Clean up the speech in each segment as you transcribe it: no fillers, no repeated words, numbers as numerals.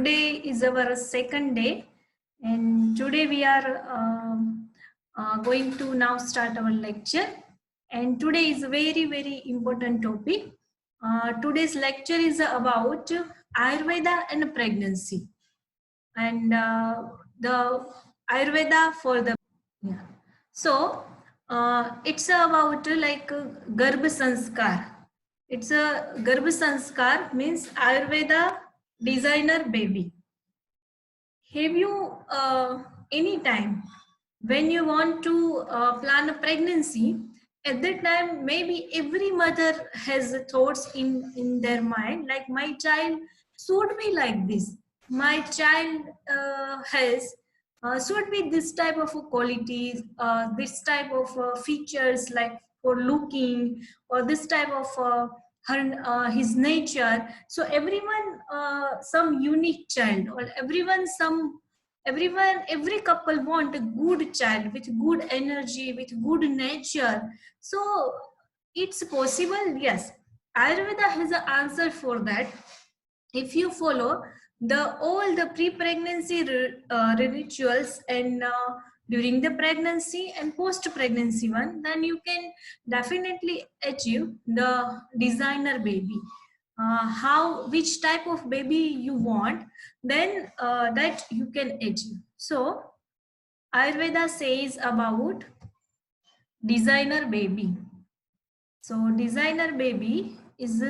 today is our second day, and today we are going to now start our lecture. And today is a very important topic. Today's lecture is about Ayurveda and pregnancy, and the Ayurveda for the So it's about Garbhasankar. It's a Garbhasankar means Ayurveda designer baby. Have you any time when you want to plan a pregnancy, at that time maybe every mother has thoughts in their mind like my child should be like this, my child has should be this type of qualities, this type of features like for looking, or this type of his nature. So everyone some unique child, or every couple want a good child with good energy, with good nature. So it's possible, yes. Ayurveda has an answer for that. If you follow all the pre-pregnancy rituals and during the pregnancy and post-pregnancy one, then you can definitely achieve the designer baby. Which type of baby you want, then that you can achieve. So Ayurveda says about designer baby. So designer baby is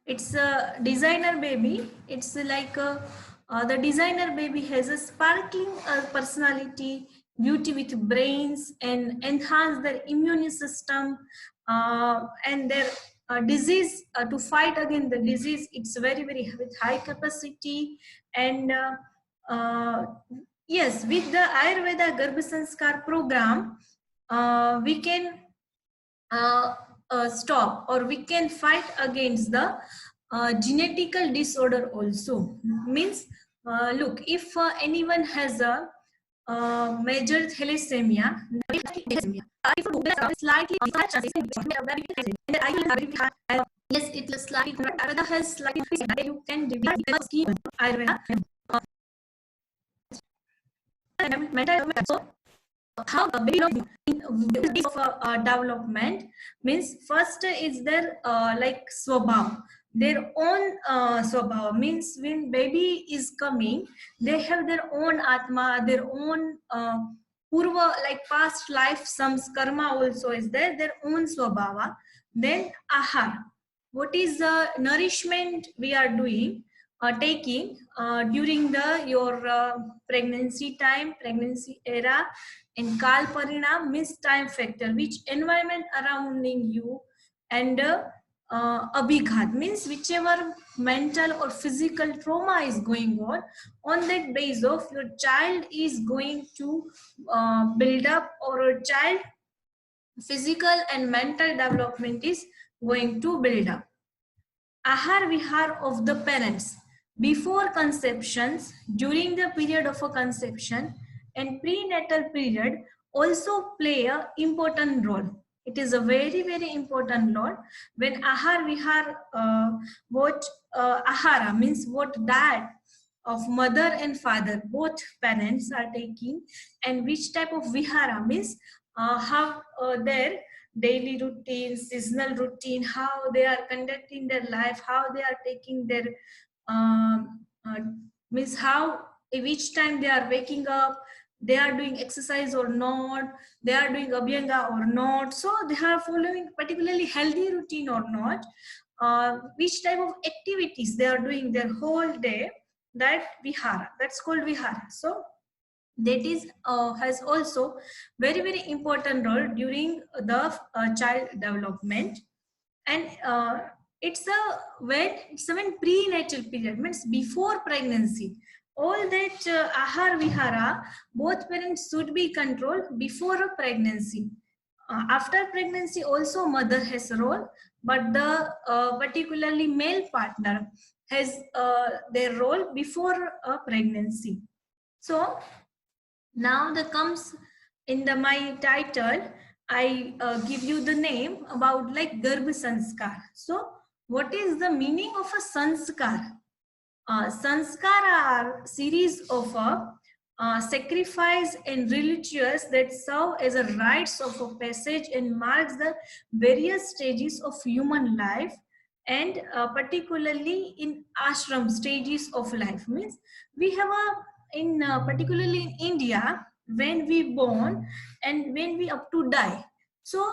it's a designer baby. It's like the designer baby has a sparkling personality, beauty with brains, and enhance their immune system and their disease to fight against the disease. It's very with high capacity. And yes, with the Ayurveda Garbhasanskar program, we can stop, or we can fight against the genetical disorder also. Means look, if anyone has a major thalassemia, slightly yes, it is slightly Ayurveda has slightly you can develop the scheme Ayurveda. So how the beginning of development means, first is their like swabhav, their own swabhav. Means when baby is coming, they have their own atma, their own purva, like past life, some karma also is there, their own swabhava. Then ahar, what is the nourishment we are doing, taking during your pregnancy time, pregnancy era, and Kal Parinam means time factor, which environment surrounding you, and Abhighat means whichever mental or physical trauma is going on that base of your child is going to build up, or a child physical and mental development is going to build up. Ahar vihar of the parents before conceptions, during the period of a conception, and prenatal period also play a important role. It is a very important role. When ahar vihar, what ahara means what diet of mother and father, both parents are taking, and which type of vihara means how their daily routine, seasonal routine, how they are conducting their life, how they are taking their means how which time they are waking up, they are doing exercise or not, they are doing abhyanga or not, so they are following particularly healthy routine or not, which type of activities they are doing their whole day, that vihara, that's called vihara. So that is has also very important role during the child development. And it's when prenatal period means before pregnancy, all that ahar vihara, both parents should be controlled before a pregnancy. After pregnancy also mother has a role, but the particularly male partner has their role before a pregnancy. So now that comes in my title, I give you the name about like Garbhasanskar. So what is the meaning of a sanskar? Sanskar are series of sacrifice and rituals that serve as a rites of a passage and marks the various stages of human life, and particularly in ashram stages of life. Means we have a in particularly in India, when we born and when we up to die. So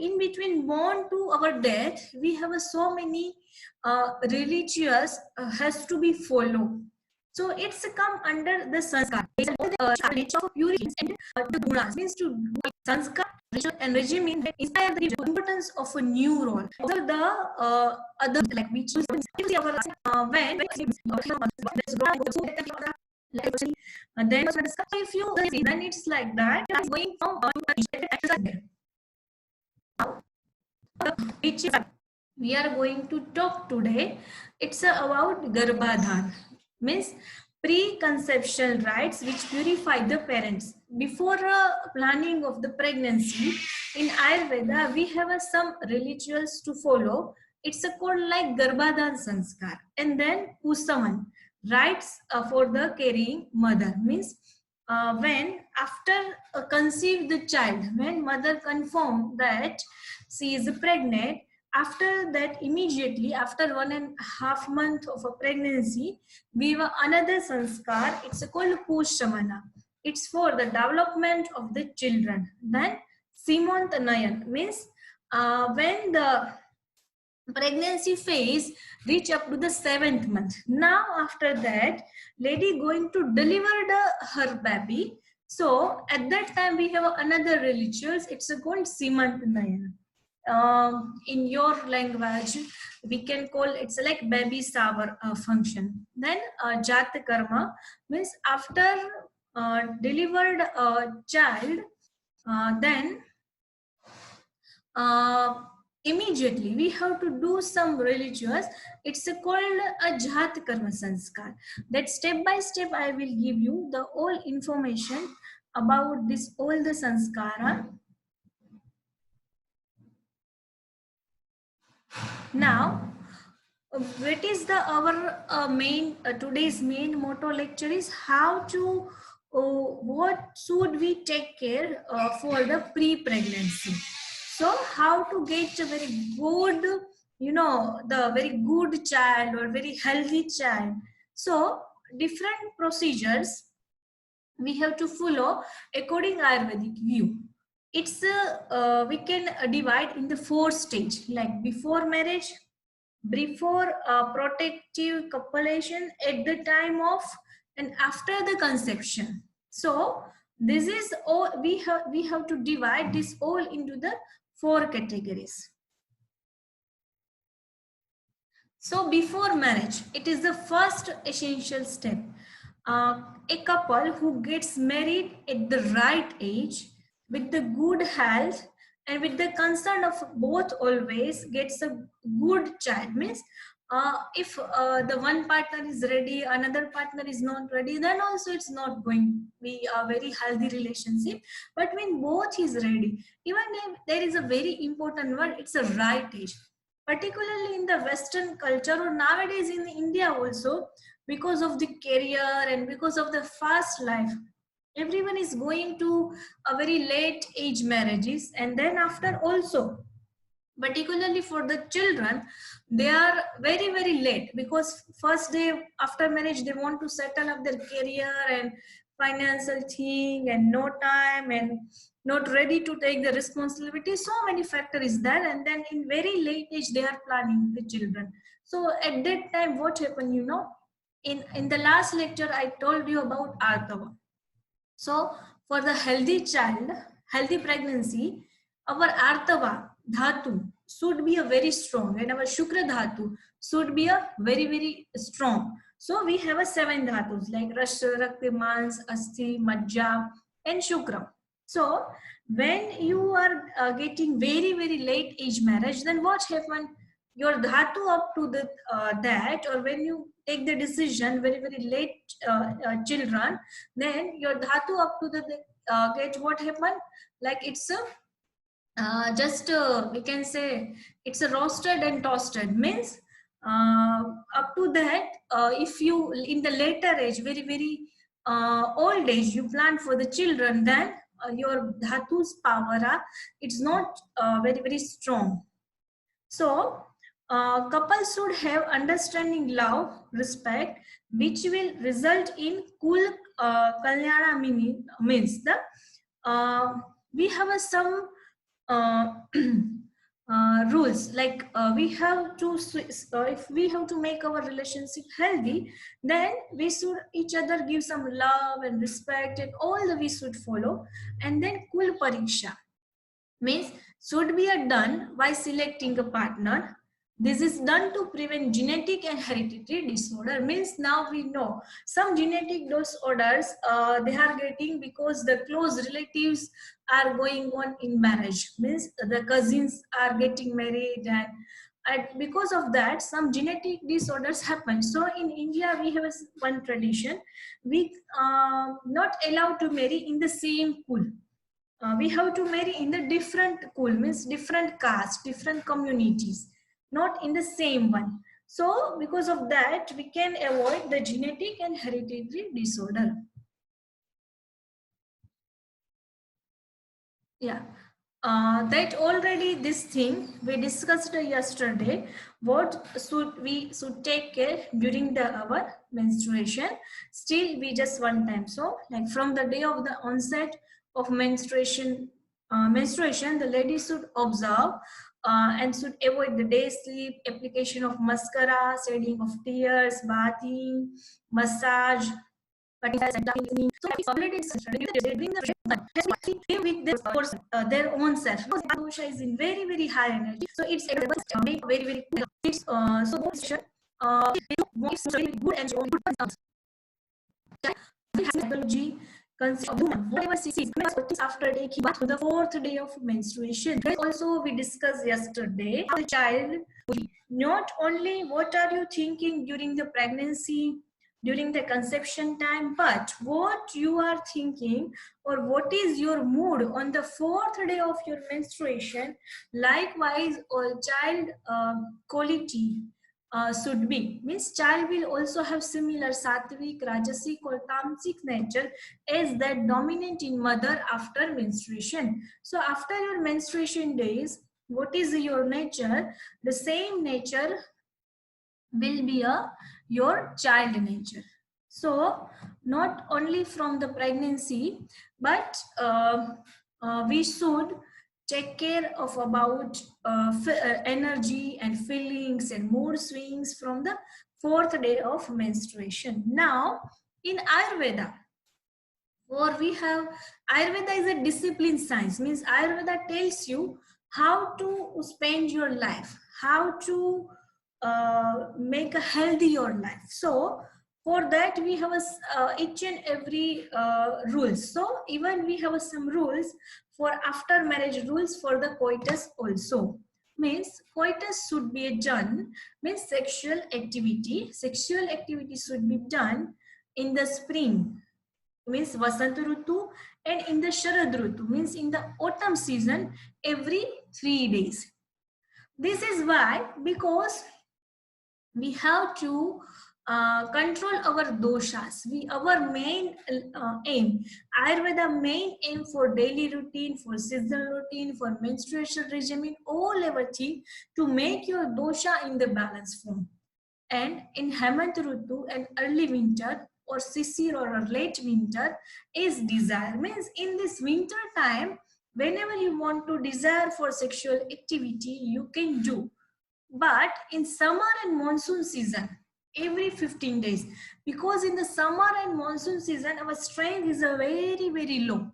in between born to our death, we have so many religious has to be followed. So it's come under the sanskar. It's the nature of purity and the gunas means to do sanskar ritual and regime means that inspire the importance of a new role. So the other like we choose our when and then if you then it's like that it's going from which we are going to talk today. It's about Garbhadhan, means preconception rites which purify the parents. Before planning of the pregnancy, in Ayurveda, we have some rituals to follow. It's called like Garbhadhan Sanskar. And then Pusaman, rites for the carrying mother. Means when after conceive the child, when mother confirm that she is pregnant, after that immediately after 1.5 months of a pregnancy, we have another sanskar. It's called pushamana. It's for the development of the children. Then simantanayan means when the pregnancy phase reach up to the 7th month. Now after that lady going to deliver her baby. So at that time we have another rituals. It's called simantanayan. In your language we can call it's like baby shower function. Then jat karma means after delivered child, then immediately we have to do some religious. It's called a jat karma sanskar. That step by step I will give you the all information about this all the sanskara. Now, what is the our main today's main motto lecture is how to what should we take care for the pre-pregnancy. So how to get a very good, the very good child or very healthy child. So different procedures we have to follow according Ayurvedic view. It's we can divide in the 4 stage, like before marriage, before protective copulation, at the time of, and after the conception. So this is all we have to divide this all into the 4 categories. So before marriage, it is the first essential step. A couple who gets married at the right age with the good health and with the concern of both always gets a good child. Means if the one partner is ready, another partner is not ready, then also it's not going to be a very healthy relationship. But when both is ready, even if there is a very important word, it's a right age. Particularly in the Western culture or nowadays in India also, because of the career and because of the fast life, everyone is going to a very late age marriages. And then after also, particularly for the children, they are very late, because first day after marriage they want to settle up their career and financial thing, and no time and not ready to take the responsibility. So many factors is there, and then in very late age they are planning the children. So at that time what happened, in the last lecture I told you about artava. So for the healthy child, healthy pregnancy, our artava dhatu should be a very strong, and our shukra dhatu should be a very strong. So we have a 7 dhatus like rasha, rakta, mans, asti, majja, and shukra. So when you are getting very late age marriage, then what happen? Your dhatu up to the that, or when you take the decision very late children, then your dhatu up to the get what happen, like it's a we can say it's a roasted and toasted, means up to that, if you in the later age, very very old age, you plant for the children, then your dhatu's power it's not very very strong. So, couples should have understanding, love, respect, which will result in kul kalyana, means the we have some uh, rules, like we have to if we have to make our relationship healthy, then we should each other give some love and respect, and all the we should follow. And then kul pariksha means should be done by selecting a partner. This is done to prevent genetic and hereditary disorder. Means now we know some genetic disorders they are getting because the close relatives are going on in marriage. Means the cousins are getting married, and because of that some genetic disorders happen. So in India we have one tradition: we not allowed to marry in the same pool. We have to marry in the different kul, means different caste, different communities, not in the same one. So because of that we can avoid the genetic and hereditary disorder. Yeah, that already this thing we discussed yesterday. What should take care during the our menstruation? Still, we just one time. So, like from the day of the onset of menstruation, the lady should observe and should avoid the day sleep, application of mascara, shedding of tears, bathing, massage, but so they bring the live with their own self. Because dosha is in very very high energy, so it's very very it's so it's very good and good psychology consists of woman whatever she sees after taking bath to the fourth day of menstruation. Also we discussed yesterday the child, not only what are you thinking during the pregnancy, during the conception time, but what you are thinking or what is your mood on the fourth day of your menstruation. Likewise, all child quality should be, means child will also have similar sattvic, rajasic or tamasic nature as that dominant in mother after menstruation. So after your menstruation days, what is your nature? The same nature will be your child nature. So not only from the pregnancy, but we should take care of about energy and feelings and mood swings from the fourth day of menstruation. Now in Ayurveda, or we have Ayurveda is a discipline science, means Ayurveda tells you how to spend your life, how to make a healthy your life. So for that we have each and every rules. So even we have some rules for after marriage rules for the coitus also. Means coitus should be done, means sexual activity should be done in the spring, means Vasant Rutu, and in the Sharad Rutu, means in the autumn season, every 3 days. This is why, because we have to control our doshas. Our main aim, Ayurveda main aim for daily routine, for seasonal routine, for menstruation regimen, all everything to make your dosha in the balance form. And in Hemant Rutu and early winter or Sisir or a late winter is desire. Means in this winter time, whenever you want to desire for sexual activity, you can do. But in summer and monsoon season, every 15 days, because in the summer and monsoon season, our strength is a very, very low.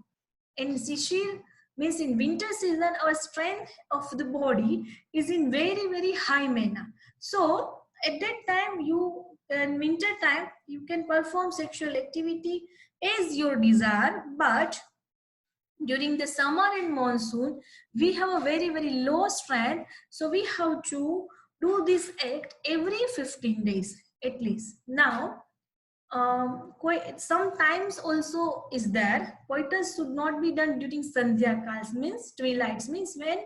In Sishir, means in winter season, our strength of the body is in very, very high manner. So at that time, in winter time, you can perform sexual activity as your desire, but during the summer and monsoon, we have a very, very low strength. So we have to do this act every 15 days at least. Now, sometimes also is there. Coitus should not be done during Sandhya Kals, means twilights, means when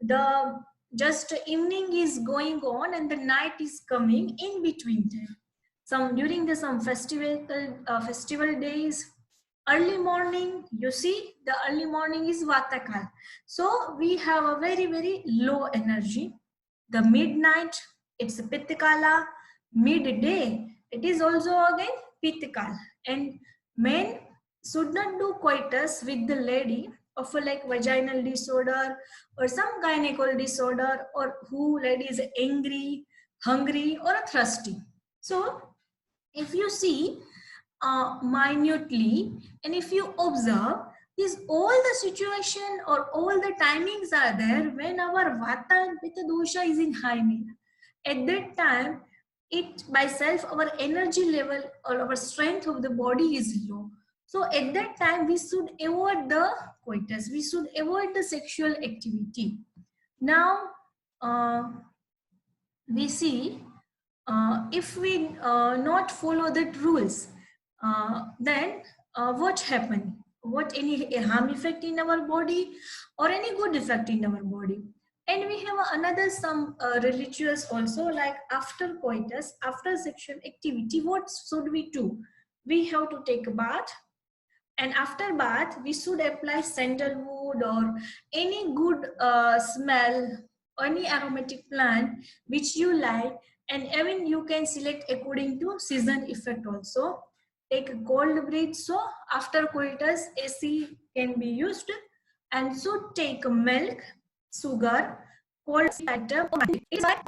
the just evening is going on and the night is coming in between time. Some during the some festival days, early morning, you see the early morning is Vatakal. So we have a very low energy. The midnight, it's a Pittikala. Midday, it is also again Pittikala. And men should not do coitus with the lady of a like vaginal disorder or some gynecological disorder, or who lady is angry, hungry, or thirsty. So if you see minutely, and if you observe, is all the situation or all the timings are there when our vata and pitta dosha is in high mean. At that time, it by self our energy level or our strength of the body is low. So at that time we should avoid the coitus, we should avoid the sexual activity. Now we see, if we not follow that rules, then what happen? What any harm effect in our body or any good effect in our body? And we have another some religious also, like after coitus, after sexual activity, what should we do? We have to take a bath, and after bath we should apply sandalwood or any good smell, any aromatic plant which you like, and even you can select according to season effect also. Take a cold breath, so after coitus AC can be used, and should take milk, sugar, cold item. It's like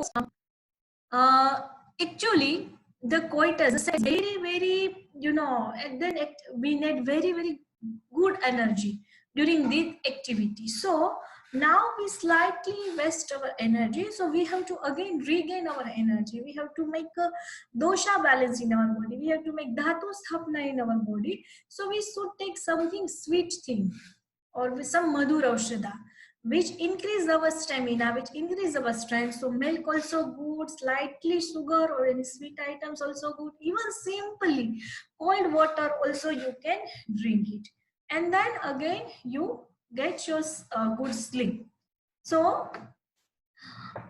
uh, actually the coitus is very, you know, and then we need very good energy during this activity. So now we slightly waste our energy, so we have to again regain our energy. We have to make a dosha balance in our body, we have to make dhatu sthapna in our body. So we should take something sweet thing, or with some madhur aushadha, which increase our stamina, which increase our strength. So milk also good, slightly sugar or any sweet items also good. Even simply cold water also you can drink it. And then again you get your good sleep. So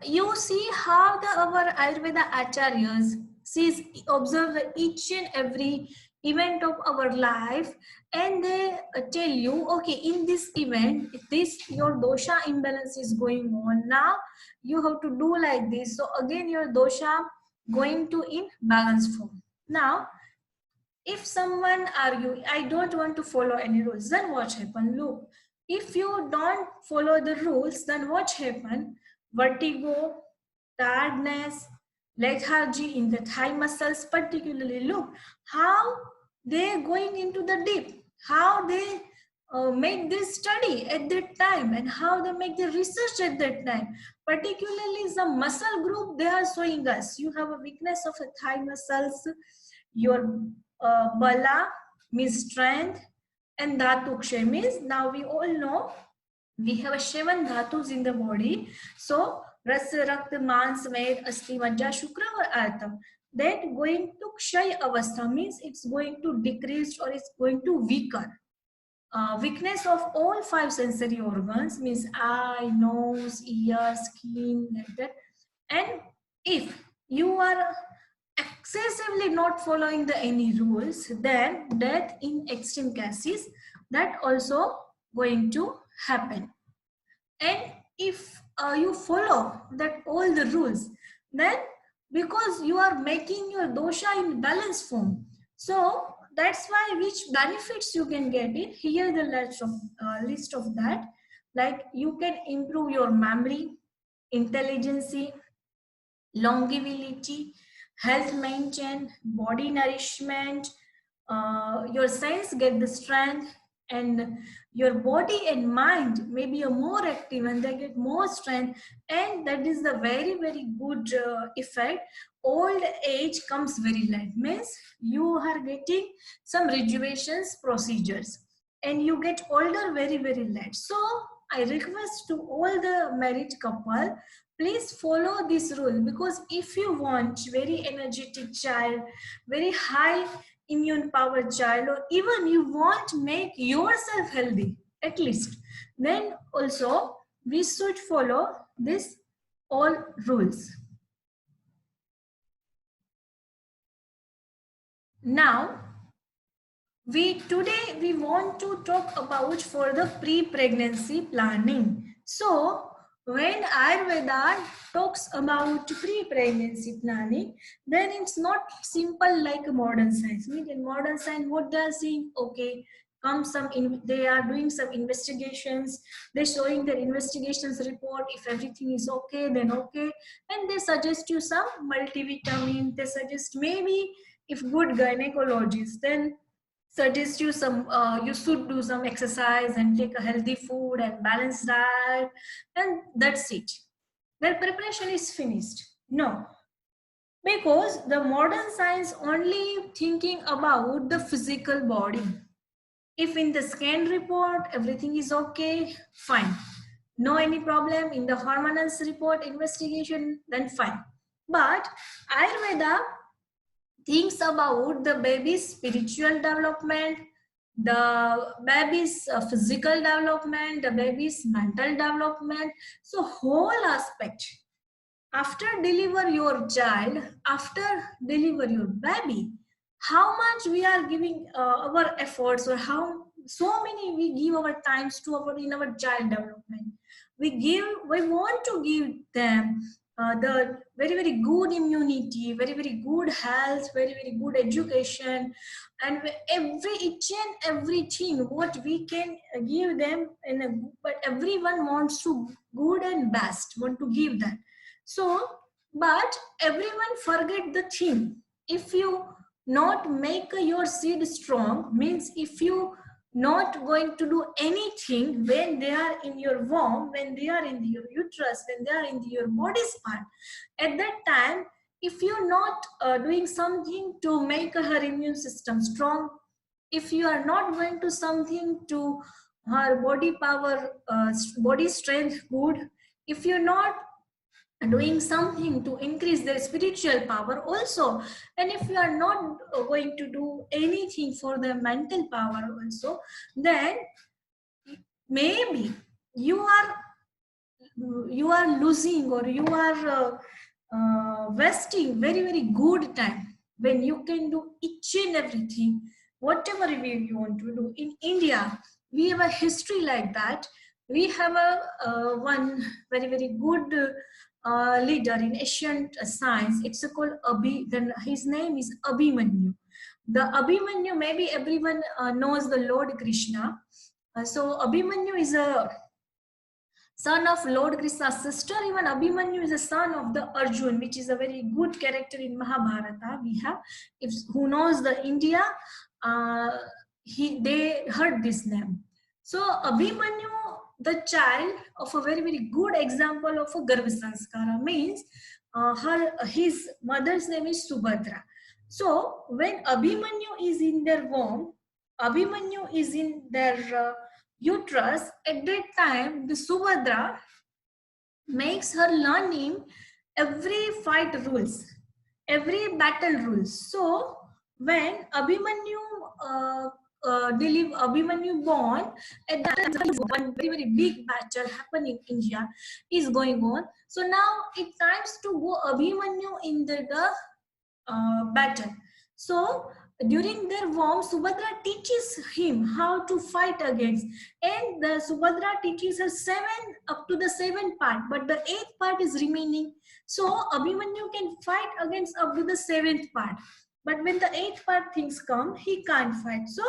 you see how our Ayurveda acharyas sees, observe each and every event of our life, and they tell you, okay, in this event, this your dosha imbalance is going on. Now you have to do like this. So again, your dosha going to in balance form. Now, if someone argue, I don't want to follow any rules, then what happen? Look, if you don't follow the rules, then what happen? Vertigo, tiredness, lethargy in the thigh muscles, particularly. Look how they going into the deep, how they make this study at that time, and how they make the research at that time. Particularly some muscle group, they are showing us you have a weakness of a thigh muscles, your bala means strength, and dhatukshay means, now we all know we have a 7 dhatus in the body. So rasa, rakta, mans, med, asti, majja, shukra or atam. That going to kshay avastha means it's going to decrease or it's going to weaken. Weakness of all 5 sensory organs means eye, nose, ear, skin, like that. And if you are excessively not following the any rules, then death in extreme cases, that also going to happen. And if you follow that all the rules, then because you are making your dosha in balance form, so that's why which benefits you can get it here, the list of that, like you can improve your memory, intelligence, longevity, health maintain, body nourishment, your cells get the strength, and your body and mind may be a more active and they get more strength, and that is the very good effect. Old age comes very late, means you are getting some rejuvenations procedures, and you get older very late. So I request to all the married couple, please follow this rule, because if you want very energetic child, very high immune power child, or even you want to make yourself healthy at least, then also we should follow this all rules. Now today we want to talk about for the pre-pregnancy planning. So when Ayurveda talks about pre-pregnancy planning, then it's not simple like a modern science. I mean, in modern science, what they're saying, okay, they are doing some investigations, they're showing their investigations report. If everything is okay, then okay, and they suggest you some multivitamin. They suggest maybe if good gynecologist, then suggest you some you should do some exercise and take a healthy food and balanced diet, and that's it, their preparation is finished. No, because the modern science only thinking about the physical body. If in the scan report everything is okay, fine, no any problem in the hormonal report investigation, then fine. But Ayurveda thinks about the baby's spiritual development, the baby's physical development, the baby's mental development. So whole aspect. After deliver your child, after deliver your baby, how much we are giving our efforts, or how so many we give our times to our in our child development. We want to give them the very good immunity, very good health, very good education, and every each and everything what we can give them but everyone wants to good and best want to give that. So but everyone forget the thing. If you not make your seed strong, means if you not going to do anything when they are in your womb, when they are in your uterus, when they are in your body's part, at that time, if you're not doing something to make her immune system strong, if you are not going to something to her body power, body strength good, if you're not doing something to increase their spiritual power also, and if you are not going to do anything for their mental power also, then maybe you are losing, or you are wasting very good time when you can do each and everything whatever you want to do. In India we have a history like that. We have a one very good leader in ancient science. It's called then his name is Abhimanyu. The Abhimanyu, maybe everyone knows the Lord Krishna. So Abhimanyu is a son of Lord Krishna's sister. Even Abhimanyu is a son of the Arjun, which is a very good character in Mahabharata. We have, if who knows the India, they heard this name. So Abhimanyu, the child of a very good example of a Garbhasankar, means his mother's name is Subhadra. So when Abhimanyu is in their womb, Abhimanyu is in their uterus, at that time the Subhadra makes her learning every fight rules, every battle rules. So when Abhimanyu Abhimanyu born, at that time one very big battle happening in India is going on. So now it's time to go Abhimanyu in the battle. So during their womb, Subhadra teaches him how to fight against, and the Subhadra teaches her up to the 7th part, but the 8th part is remaining. So Abhimanyu can fight against up to the 7th part, but when the 8th part things come, he can't fight. So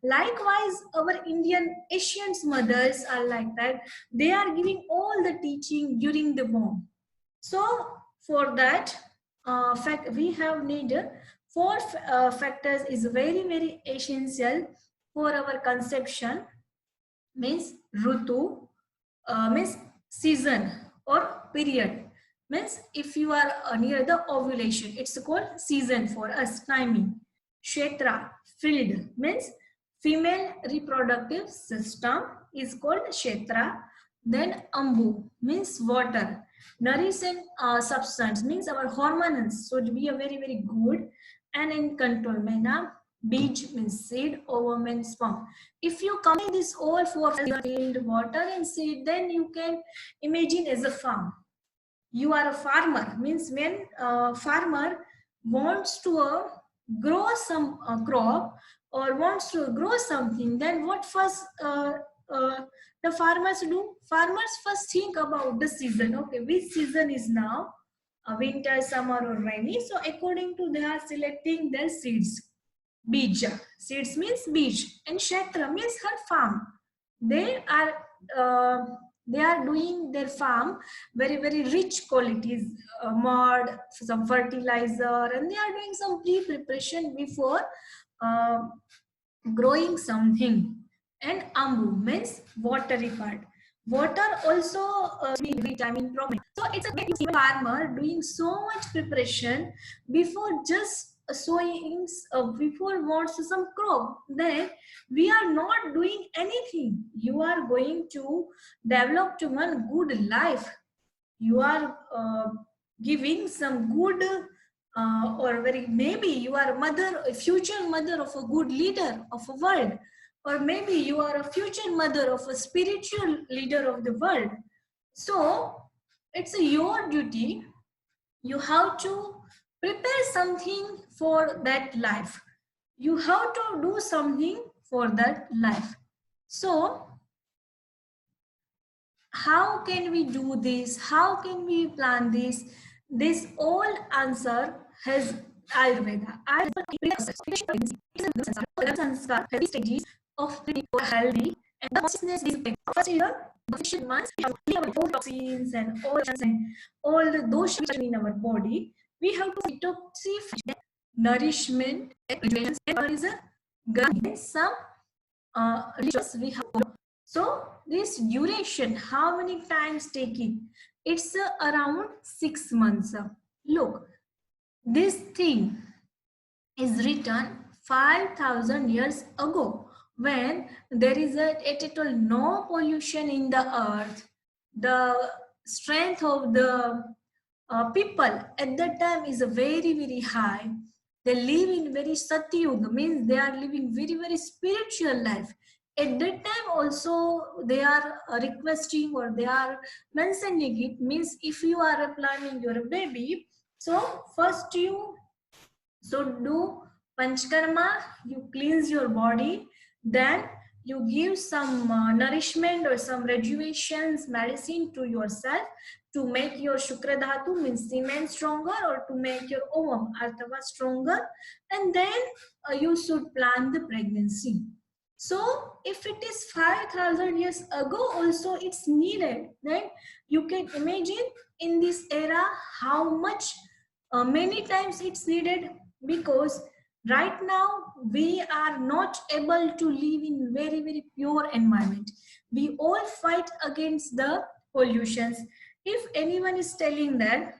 likewise, our Indian Asian mothers are like that. They are giving all the teaching during the womb. So for that fact, we have needed 4 factors is very essential for our conception, means Rutu, means season or period. Means if you are near the ovulation, it's called season for us, timing. Kshetra, field, means female reproductive system is called Kshetra. Then Ambu, means water. Nourishing substance, means our hormones should be a very good and in control manner. Bij means seed, ova means sperm. If you combine this all four, field, water and seed, then you can imagine as a farm. You are a farmer, means when a farmer wants to grow some crop or wants to grow something, then what first uh, the farmers do? Farmers first think about the season. Okay, which season is now? Winter, summer or rainy. So according to, they are selecting their seeds. Bija. Seeds means bij. And Kshetra means her farm. They are uh, they are doing their farm very, very rich qualities, mud, some fertilizer, and they are doing some pre-preparation before uh, growing something. And ambu means watery part. Water also vitamin problem. So it's a big farmer doing so much preparation before just sowing, before wants some crop. Then we are not doing anything. You are going to develop to one good life. You are giving some good or very, maybe you are a mother, a future mother of a good leader of a world, or maybe you are a future mother of a spiritual leader of the world. So it's your duty. You have to prepare something for that life. You have to do something for that life. So how can we do this? How can we plan this? This all answer has Ayurveda. Sanskar has stages of the healthy and the consciousness is first is the efficient months. We have all toxins and all the dosha in our body. We have to detoxify nourishment, nutrition, and is a some rituals we have. So this duration, how many times take it? It's around 6 months. Look, this thing is written 5,000 years ago when there is a total no pollution in the earth. The strength of the people at that time is very, very high. They live in very satyuga, means they are living very, very spiritual life. At that time also they are requesting or they are mentioning it, means if you are planning your baby, so first you should do panchkarma, you cleanse your body, then you give some nourishment or some rejuvenations medicine to yourself to make your shukra dhatu, means semen, stronger, or to make your ovam artava stronger, and then you should plan the pregnancy. So if it is 5,000 years ago also it's needed, then you can imagine in this era how much many times it's needed, because right now we are not able to live in very, very pure environment. We all fight against the pollutions. If anyone is telling that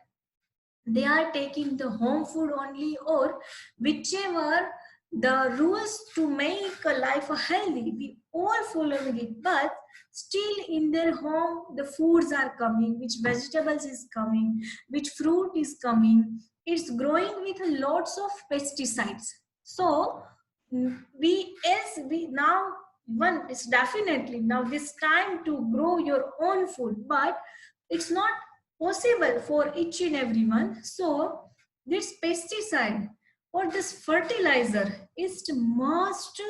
they are taking the home food only or whichever the rules to make a life healthy, we all following it, but still in their home the foods are coming, which vegetables is coming, which fruit is coming, it's growing with lots of pesticides. So we, as we now, one is definitely now this time to grow your own food, but it's not possible for each and everyone. So this pesticide or this fertilizer is must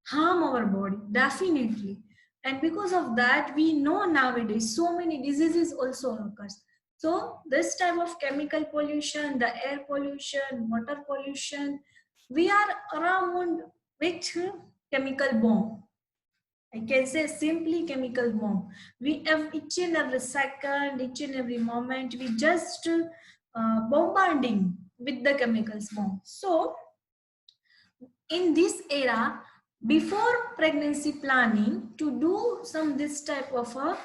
harm our body, definitely. And because of that, we know nowadays so many diseases also occurs. So this type of chemical pollution, the air pollution, water pollution, we are around with chemical bomb. I can say simply chemical bomb. We have each and every second, each and every moment, we just bombarding with the chemicals bomb. So in this era, before pregnancy planning, to do some this type of a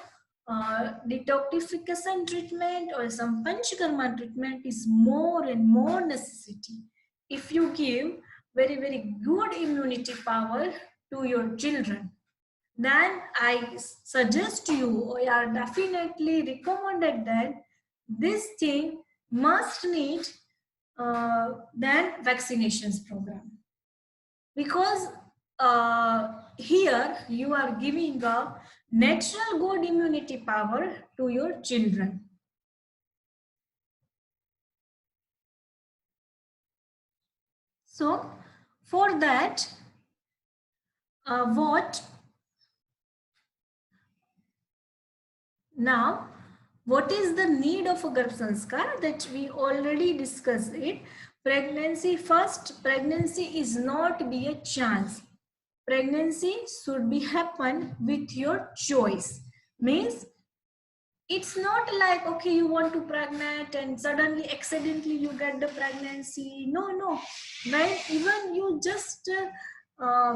detoxification treatment or some panchakarma treatment is more and more necessity. If you give very, very good immunity power to your children, then I suggest you, or are definitely recommended that this thing must need then vaccinations program. because here you are giving a natural good immunity power to your children. So for that, what now, what is the need of a Garbhasanskar? That we already discussed it. Pregnancy, first, pregnancy is not be a chance. Pregnancy should be happen with your choice. Means it's not like, okay, you want to pregnant and suddenly accidentally you get the pregnancy. No. When even you just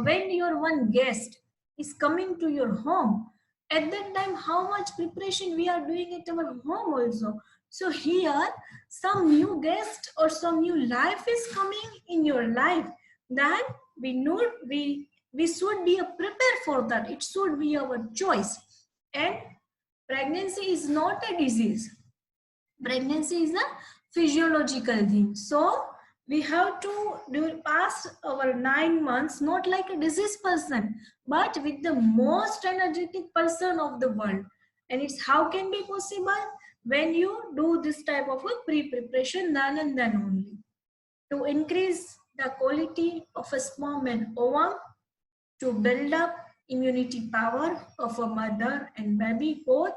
when your one guest is coming to your home, at that time how much preparation we are doing at our home also. So here some new guest or some new life is coming in your life, then we know we should be prepared for that. It should be our choice. And pregnancy is not a disease. Pregnancy is a physiological thing. So we have to do pass our 9 months not like a disease person, but with the most energetic person of the world. And it's how can be possible when you do this type of a pre-preparation then and then only. To increase the quality of a sperm and ovum, to build up immunity power of a mother and baby both.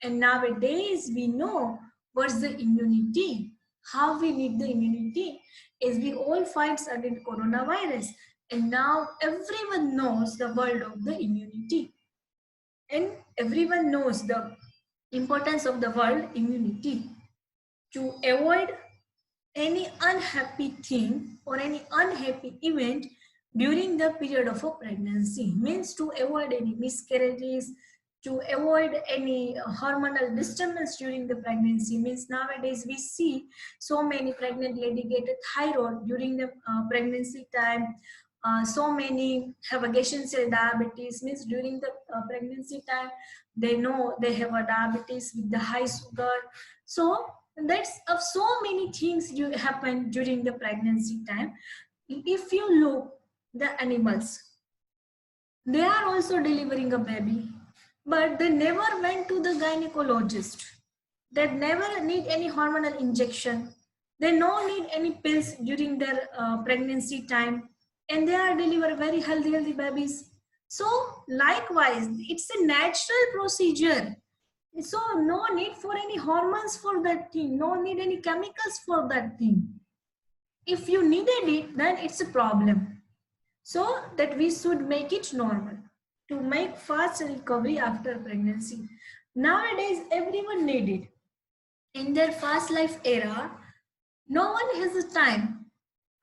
And nowadays we know what's the immunity, how we need the immunity, as we all fight against coronavirus. And now everyone knows the world of the immunity, and everyone knows the importance of the word immunity to avoid any unhappy thing or any unhappy event during the period of a pregnancy. Means to avoid any miscarriages, to avoid any hormonal disturbance during the pregnancy. Means nowadays we see so many pregnant lady get a thyroid during the pregnancy time. So many have a gestational diabetes. Means during the pregnancy time they know they have a diabetes with the high sugar. So that's of so many things do happen during the pregnancy time. If you look the animals, they are also delivering a baby, but they never went to the gynecologist. They never need any hormonal injection. They no need any pills during their pregnancy time, and they are deliver very healthy babies. So likewise, it's a natural procedure. So no need for any hormones for that thing, no need any chemicals for that thing. If you needed it, then it's a problem. So that we should make it normal to make fast recovery after pregnancy. Nowadays, everyone need it. In their fast life era, no one has the time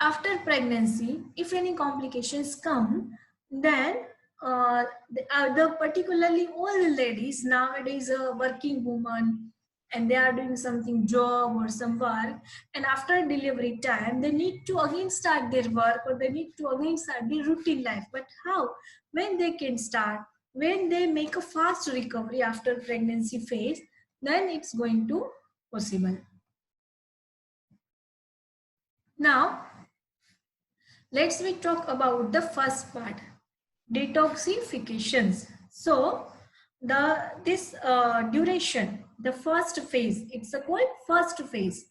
after pregnancy. If any complications come, then the particularly all the ladies nowadays are working woman, and they are doing something job or some work, and after delivery time they need to again start their work, or they need to again start their routine life. But how, when they can start, when they make a fast recovery after pregnancy phase, then it's going to possible. Now let's we talk about the first part, detoxifications. So this duration, the first phase, it's a called first phase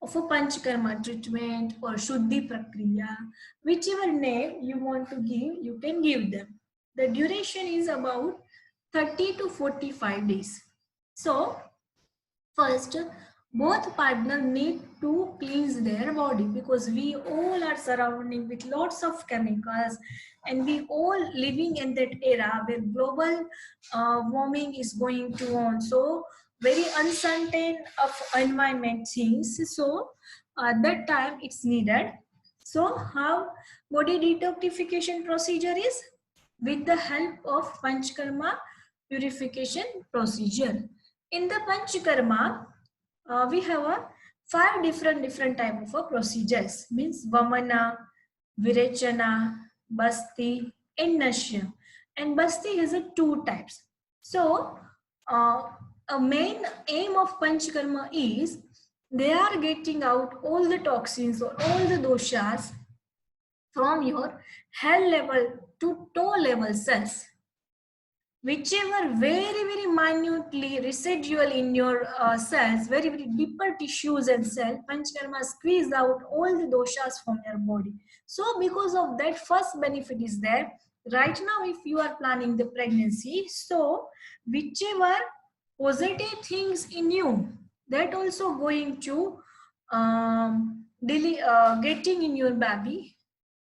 of a panchkarma treatment or shuddhi prakriya, whichever name you want to give, you can give them. The duration is about 30 to 45 days. So first, both partner need to cleanse their body, because we all are surrounding with lots of chemicals, and we all living in that era where global warming is going to on. So very uncertain of environment things. So that time it's needed. So how body detoxification procedure is? With the help of Panchkarma purification procedure. In the Panchakarma, we have a 5 different type of procedures. Means Vamana, Virechana, Basti, and Nashya. And Basti has a 2 types. So a main aim of Panchakarma is they are getting out all the toxins or all the doshas from your head level to toe level cells, whichever very minutely residual in your cells, very deeper tissues and cell, panchkarma squeeze out all the doshas from your body. So because of that, first benefit is there. Right now, if you are planning the pregnancy, so whichever positive things in you, that also going to getting in your baby,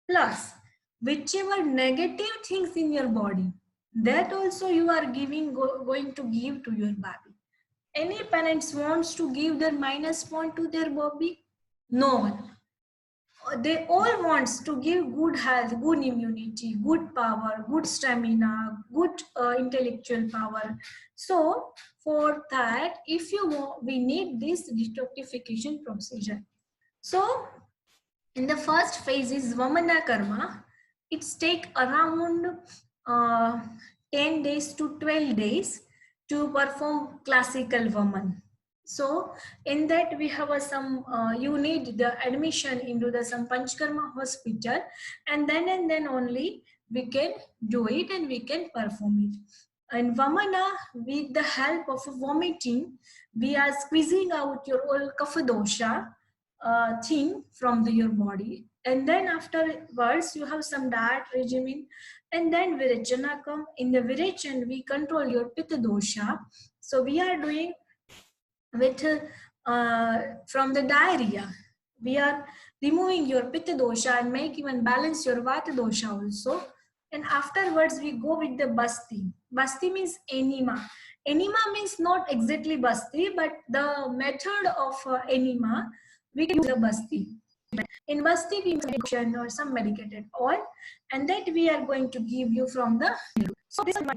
plus whichever negative things in your body, that also you are going to give to your baby. Any parents wants to give their minus point to their baby? No one. They all wants to give good health, good immunity, good power, good stamina, good intellectual power. So for that, if you want, we need this detoxification procedure. So in the first phase is Vamana Karma. It's take around uh, 10 days to 12 days to perform classical Vaman. So in that we have some, you need the admission into the some Panchkarma hospital, and then only we can do it and we can perform it. And Vamana, with the help of vomiting, we are squeezing out your all kapha dosha thing from your body, and then afterwards you have some diet regimen, and then virechana come. In the virechan we control your pitta dosha. So we are doing with from the diarrhea, we are removing your pitta dosha and make even balance your vata dosha also. And afterwards we go with the basti. Basti means enema. Enema means not exactly basti, but the method of enema, we use the basti. In basti we use or some medicated oil, and that we are going to give you from the. So this is my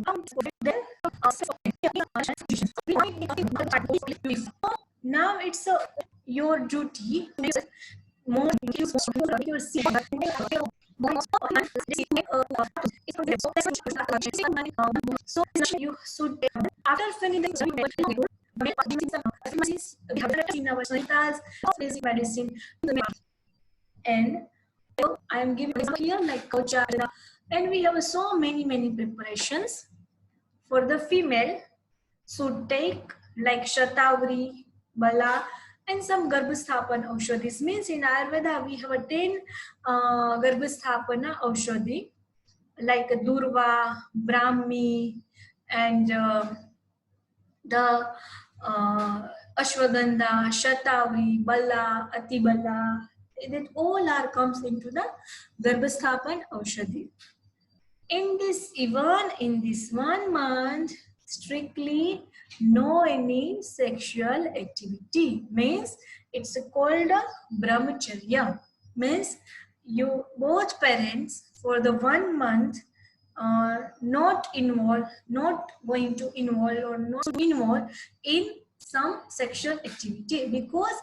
then now it's your duty to more your so you should, after finishing we have in our sanitas basic medicine, and I am giving here like kocha, and we have so many preparations for the female. So take like Shatavari, Bala, and some Garbhasthapan Aushadhis. Means in Ayurveda we have a 10 Garbhasthapana Aushadhi, like Durva, Brahmi, and the Ashwagandha, Shatavari, Bala, Atibala. That all are comes into the Garbhasthapan Aushadhi. In this, even in this 1 month, strictly no any sexual activity. Means it's called a brahmacharya. Means you both parents for the 1 month not involved, not going to involve or not involved in some sexual activity, because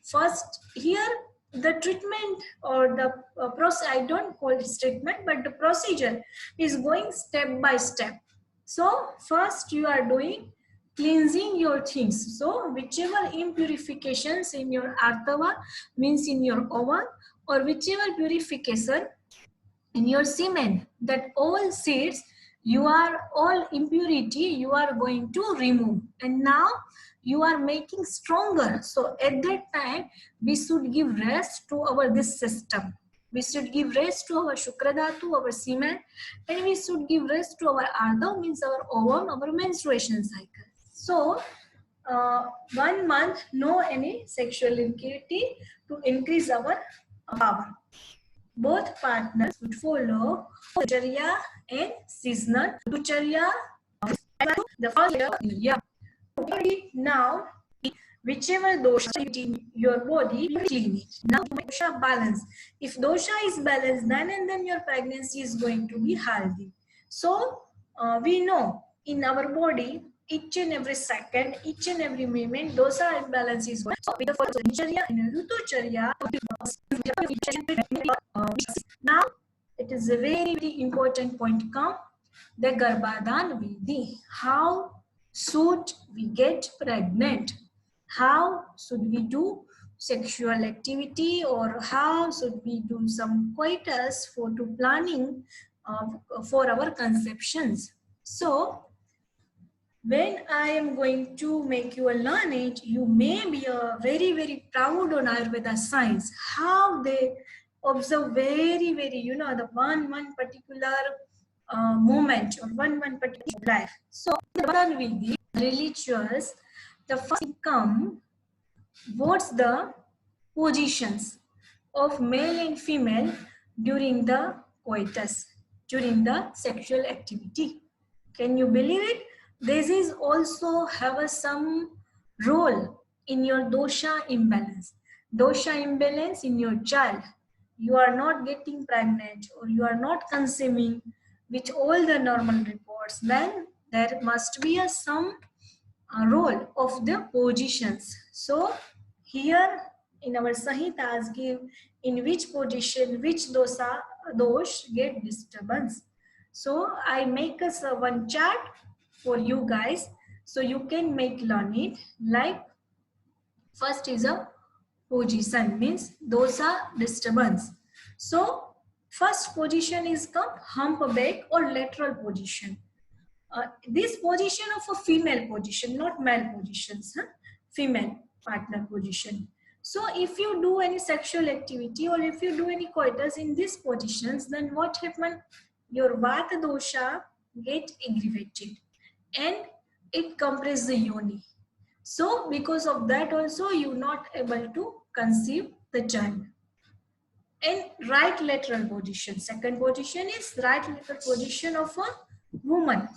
first here the treatment or the process, I don't call it treatment, but the procedure is going step by step. So first you are doing cleansing your things. So whichever impurifications in your artava, means in your oven, or whichever purification in your semen, that all seeds, you are all impurity you are going to remove, and now you are making stronger. So at that time we should give rest to our this system. We should give rest to our shukradhatu, our semen, and we should give rest to our ardha, means our ovum, our menstruation cycle. So 1 month no any sexual activity to increase our power. Both partners would follow Charya and seasonal Charya. The first year. Now, whichever dosha in your body, you clean it. Now, dosha balance. If dosha is balanced, then your pregnancy is going to be healthy. So, we know in our body, each and every second, each and every moment, dosha imbalance is going. So, with the first Charya and Rutucharya, now it is a very important point come, the Garbhadan Vidhi. How should we get pregnant? How should we do sexual activity, or how should we do some coitus for to planning for our conceptions. So when I am going to make you learn it, you may be very, very proud on Ayurveda science, how they observe very, very, the one particular moment or one particular life. So with the religious, the first come, what's the positions of male and female during the coitus, during the sexual activity. Can you believe it? This is also have some role in your dosha imbalance. Dosha imbalance in your child. You are not getting pregnant or you are not conceiving with all the normal reports. Then there must be some role of the positions. So here in our Sahitas give in which position, which dosh get disturbance. So I make us one chart for you guys, so you can learn it. Like first is a position, means dosa disturbance. So first position is called humpback or lateral position. This position of a female position, not male positions, huh? Female partner position. So if you do any sexual activity or if you do any coitus in these positions, then what happens? Your vata dosha get aggravated and it compresses the yoni. So because of that also you not able to conceive the child. And right lateral position, second position is right lateral position of a woman.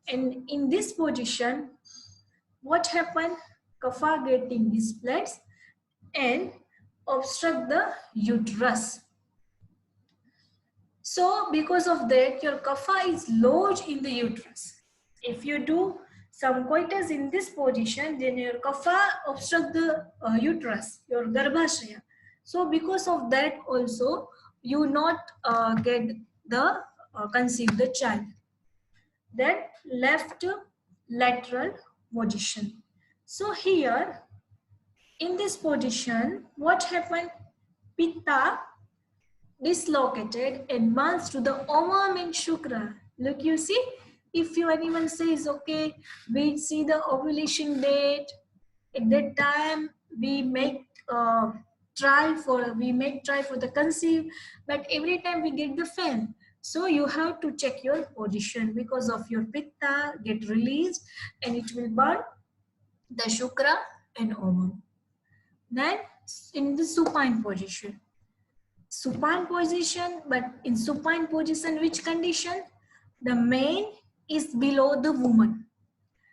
And in this position, what happened? Kapha getting displaced and obstruct the uterus. So because of that, your kapha is lodged in the uterus. If you do some coitus in this position, then your kapha obstruct the uterus, your garbhasaya. So because of that also, you not get the conceive the child. Then left lateral position. So here in this position, what happened? Pitta dislocated and advanced to the ovum and shukra. Look, you see, if you anyone says, okay, we see the ovulation date, at that time we make try for the conceive, but every time we get the fail. So you have to check your position because of your pitta get released and it will burn the shukra and ovum. Then in the supine position, but in supine position, which condition? The man is below the woman.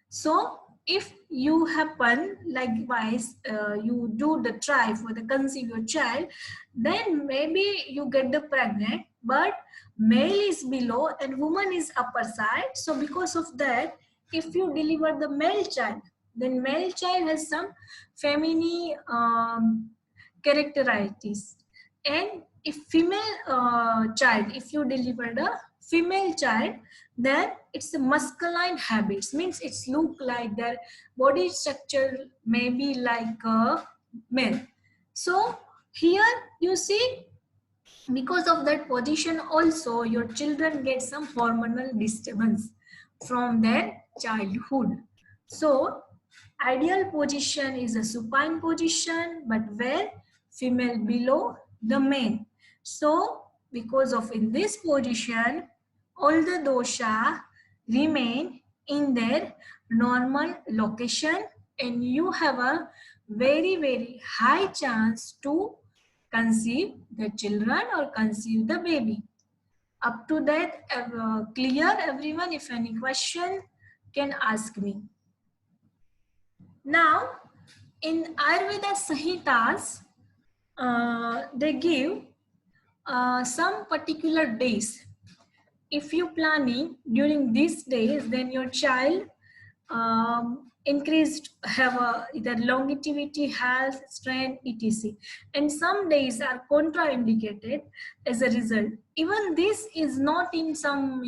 So if you happen likewise you do the try for the conceive your child, then maybe you get the pregnant, but male is below and woman is upper side. So because of that, if you deliver the male child, then male child has some feminine characteristics. And if female child, if you deliver the female child, then it's a masculine habits, means it's look like their body structure may be like a male. So here you see, because of that position also your children get some hormonal disturbance from their childhood. So ideal position is a supine position, but where female below the male. So because of in this position, all the dosha remain in their normal location and you have a very, very high chance to conceive the children or conceive the baby. Up to that, clear everyone? If any question, can ask me. Now, in Ayurveda Sahitas, they give some particular days. If you planning during these days, then your child increased have either longevity, health, strength, etc. And some days are contraindicated as a result. Even this is not in some,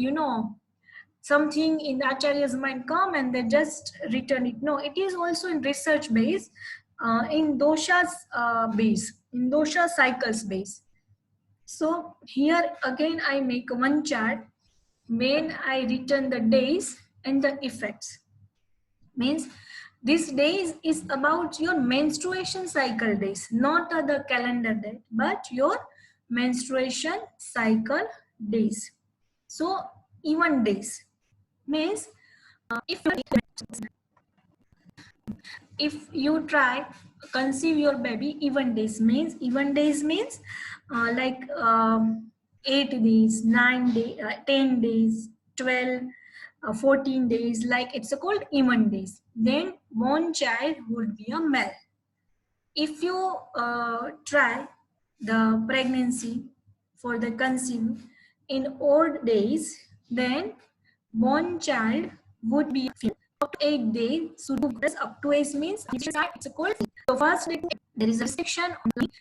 something in the Acharya's mind come and they just return it. No, it is also in research base. in doshas base, in dosha cycles base. So here again I make one chart when I written the days and the effects. Means this days is about your menstruation cycle days, not the calendar date, but your menstruation cycle days. So even days means if you try conceive your baby, even days means like 8 days, 9 days, 10 days, 12, 14 days, like it's called even days. Then born child would be a male. If you try the pregnancy for the conceive in old days, then born child would be up to 8 days. So up to 8 means it's called. So first there is a restriction only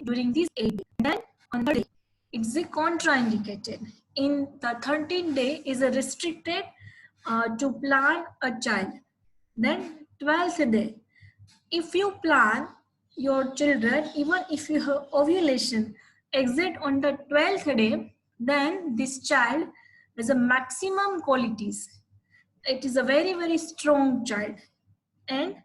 during these 8 days. Then on the day it's a contraindicated. In the 13th day is a restricted to plan a child. Then 12th day, if you plan your children, even if you have ovulation exit on the 12th day, then this child has a maximum qualities. It is a very, very strong child. And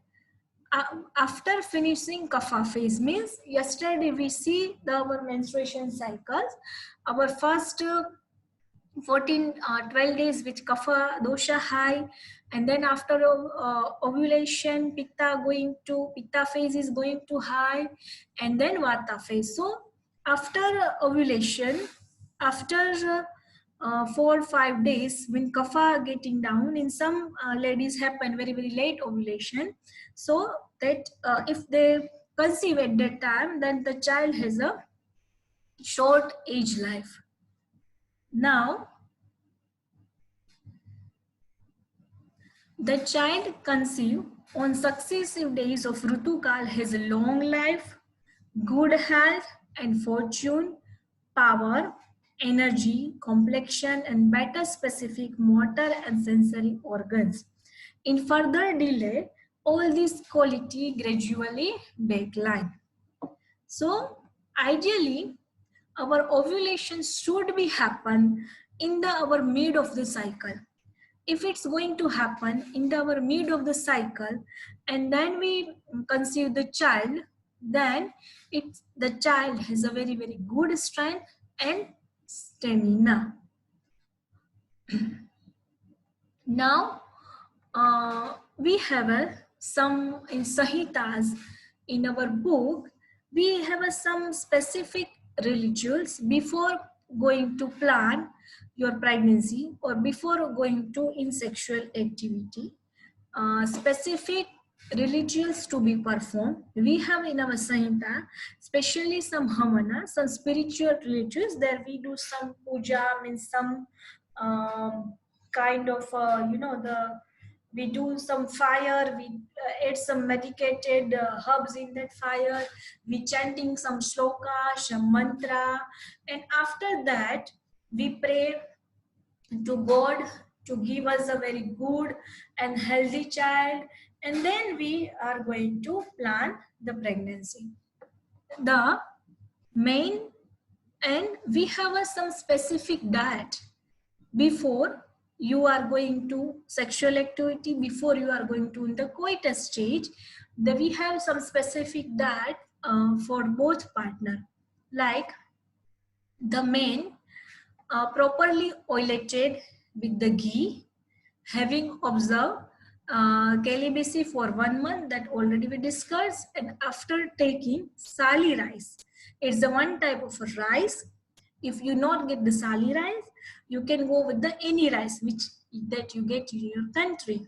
after finishing kapha phase means yesterday we see our menstruation cycles. Our first 12 days with kapha dosha high, and then after ovulation pitta phase is going to high, and then vata phase. So after ovulation, after 4 or 5 days when kapha getting down, in some ladies happen very very late ovulation, so that if they conceive at that time, then the child has a short age life. Now the child conceived on successive days of Rutukal has a long life, good health and fortune, power, energy, complexion, and better specific motor and sensory organs. In further delay, all these quality gradually decline. So, ideally, our ovulation should be happen in the our mid of the cycle. If it's going to happen in our mid of the cycle and then we conceive the child, then the child has a very very good strength and stamina. Now we have some in sahitas in our book. We have some specific rituals before going to plan your pregnancy or before going to in sexual activity. Specific rituals to be performed. We have in our Samhita, especially some Hamana, some spiritual rituals. There we do some puja, means some kind of, we do some fire, we add some medicated herbs in that fire, we chanting some shloka, some mantra, and after that we pray to God to give us a very good and healthy child, and then we are going to plan the pregnancy. The main, and we have some specific diet before you are going to sexual activity, before you are going to in the coitus stage, that we have some specific diet for both partner, like the main properly oilated with the ghee, having observed celibacy for 1 month, that already we discussed, and after taking sali rice. It's the one type of rice. If you not get the sali rice, you can go with the any rice which that you get in your country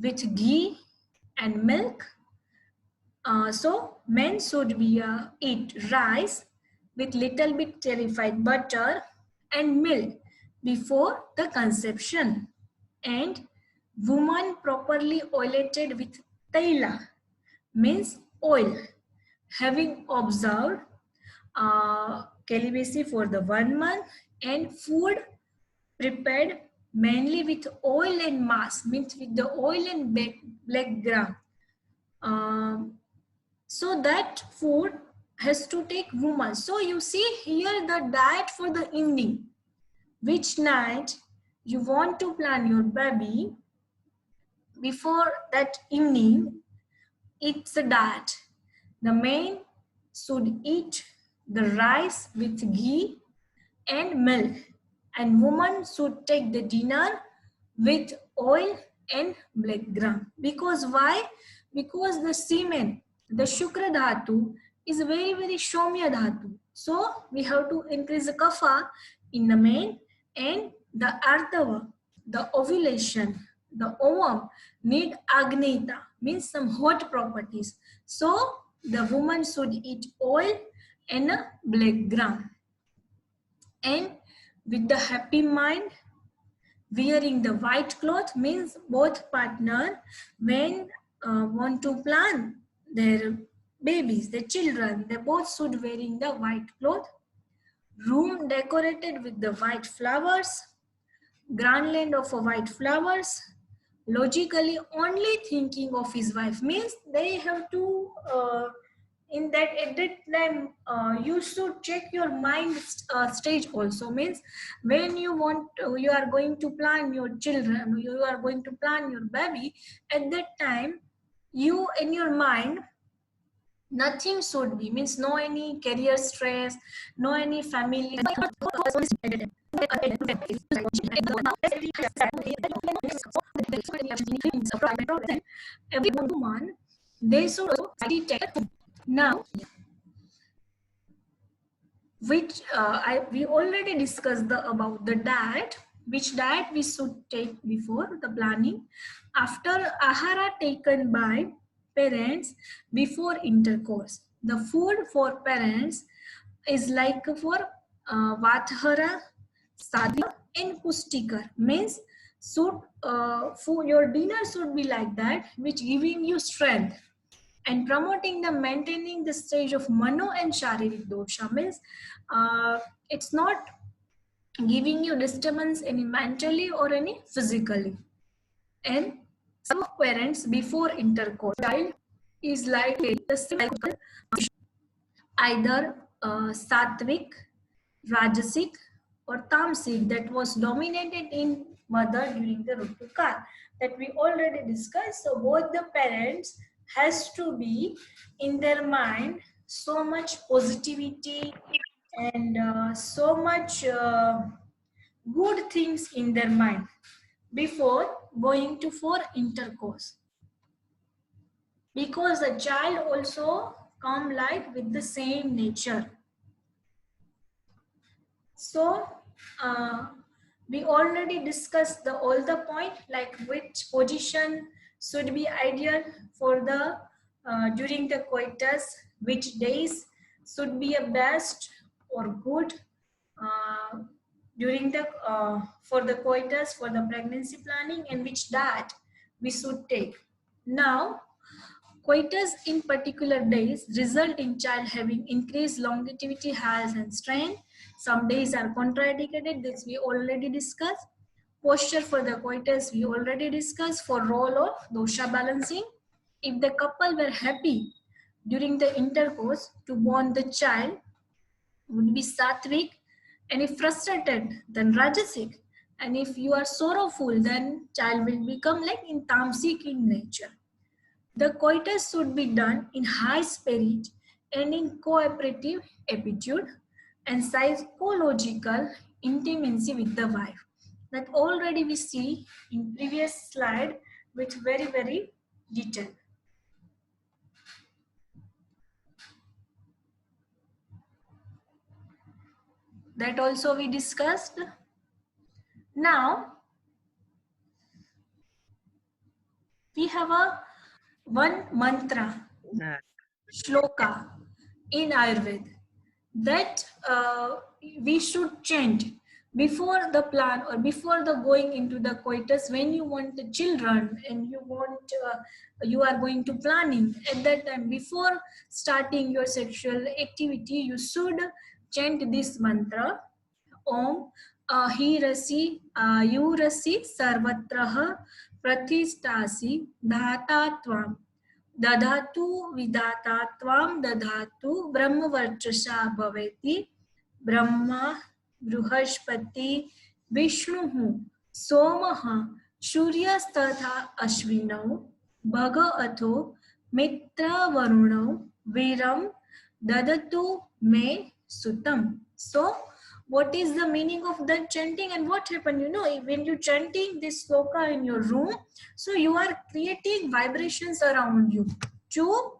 with ghee and milk. So men should be eat rice with little bit clarified butter and milk before the conception, and woman properly oilated with taila, means oil, having observed celibacy for the 1 month, and food prepared mainly with oil and mass, means with the oil and black gram. So that food has to take woman. So you see here the diet for the evening. Which night you want to plan your baby, before that evening, it's a diet. The man should eat the rice with ghee and milk, and woman should take the dinner with oil and black gram. Because why? Because the semen, the shukra dhatu, is very shomya dhatu. So we have to increase the kapha in the man, and the artava, the ovulation, the ovum need agneta, means some hot properties. So the woman should eat oil and a black gram. And with the happy mind, wearing the white cloth, means both partner when want to plan their babies, their children, they both should wearing the white cloth. Room decorated with the white flowers, garland of white flowers, logically only thinking of his wife, means they have to in that at that time you should check your mind stage also, means when you want you are going to plan your children, you are going to plan your baby, at that time you in your mind nothing should be, means no any career stress, no any family. Every woman, they should also take. Now which we already discussed about the diet, which diet we should take before the planning. After ahara taken by parents before intercourse, the food for parents is like for vathara, sadhya and pustikar, means should for your dinner should be like that, which giving you strength and promoting the maintaining the stage of mano and sharirik dosha, means it's not giving you disturbance any mentally or any physically. And some parents before intercourse, child is likely the cycle either sattvic, rajasic or tamasic that was dominated in mother during the Rutukar, that we already discussed. So both the parents has to be in their mind so much positivity and so much good things in their mind before going to for intercourse, because the child also come like with the same nature. So we already discussed all the point, like which position should be ideal for the during the coitus, which days should be a best or good during the for the coitus, for the pregnancy planning, and which diet we should take. Now coitus in particular days result in child having increased longevity, health and strength. Some days are contraindicated, this we already discussed. Posture for the coitus we already discussed. For role of dosha balancing, if the couple were happy during the intercourse to born the child, would be sattvic, and if frustrated then rajasic, and if you are sorrowful then child will become like in tamasic in nature. The coitus should be done in high spirit and in cooperative attitude and psychological intimacy with the wife. That already we see in previous slide with very detail. That also we discussed. Now we have a one mantra, shloka in Ayurveda that we should chant before the plan or before the going into the coitus. When you want the children and you want you are going to planning, at that time before starting your sexual activity, you should chant this mantra: Om Ahi Rasi Ayurasi Sarvatraha Pratistasi Dhata Tvam Dadhatu vidata tvam dadhatu brahmavarchasa bhaveti Brahma Bruhaspati Vishnu Somaha Suryastatha Ashvinau Bhaga Atho Mitra Varunau Viram Dadatu Me Sutam. So, what is the meaning of that chanting and what happened? You know, when you chanting this sloka in your room, so you are creating vibrations around you to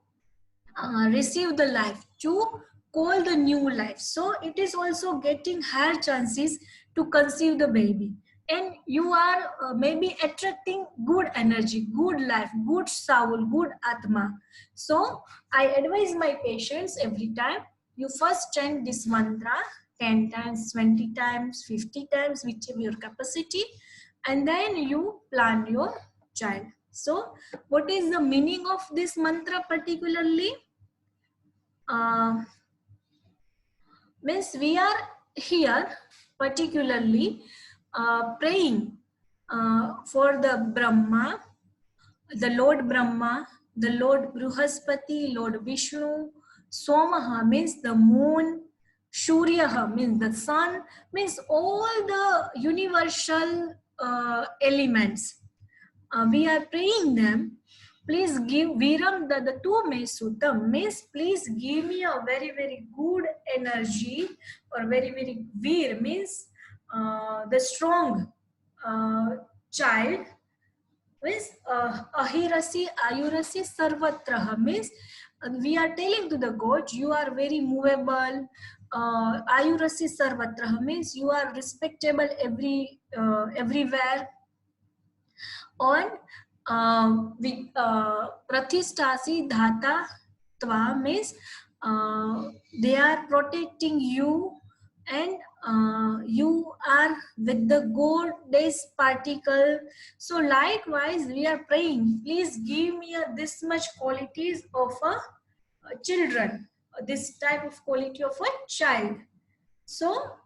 receive the life, to call the new life. So it is also getting higher chances to conceive the baby, and you are maybe attracting good energy, good life, good soul, good atma. So I advise my patients every time you first chant this mantra 10 times, 20 times, 50 times, whichever your capacity, and then you plan your child. So what is the meaning of this mantra particularly? Means we are here particularly praying for the Brahma, the Lord Brahma, the Lord Bruhaspati, Lord Vishnu. Somaha means the moon, Shuryaha means the sun, means all the universal elements. We are praying them. Please give Viram the two me sutam, means please give me a very very good energy, or very very vir means the strong child, means ahirasi ayurasi sarvatraha, means we are telling to the god you are very movable. Ayurasi sarvatraha means you are respectable everywhere. On Pratishtasi Dhata Tva means they are protecting you, and you are with the goddess particle. So likewise we are praying, please give me this much qualities of a children, this type of quality of a child. So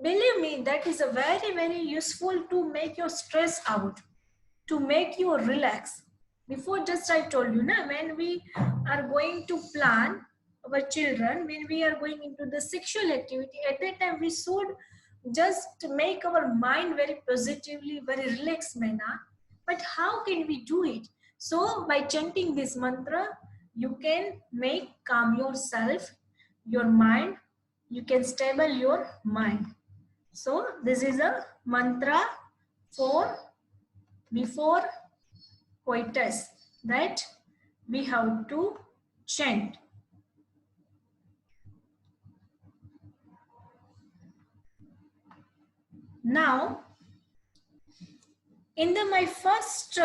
believe me, that is a very very useful to make your stress out, to make you relax. Before just I told you, na, when we are going to plan our children, when we are going into the sexual activity, at that time we should just make our mind very positively, very relaxed manner. But how can we do it? So by chanting this mantra, you can make calm yourself, your mind, you can stable your mind. So this is a mantra for before coitus that we have to chant. Now, in my first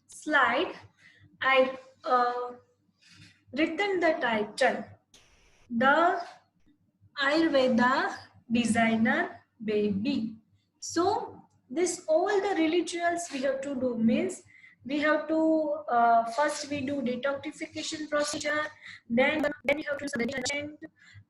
slide, I written the title, The Ayurveda Designer Baby. So this all the rituals we have to do, means we have to first we do detoxification procedure, then we have to chant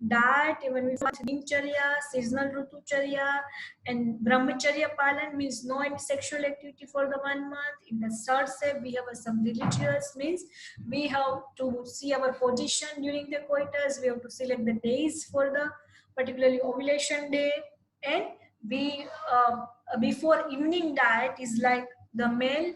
diet, when we follow dincharya, seasonal rutucharya, and brahmacharya palan means no any sexual activity for the 1 month. In the third step we have some rituals, means we have to see our position during the coitus, we have to select the days for the particularly ovulation day, and we before evening diet is like the male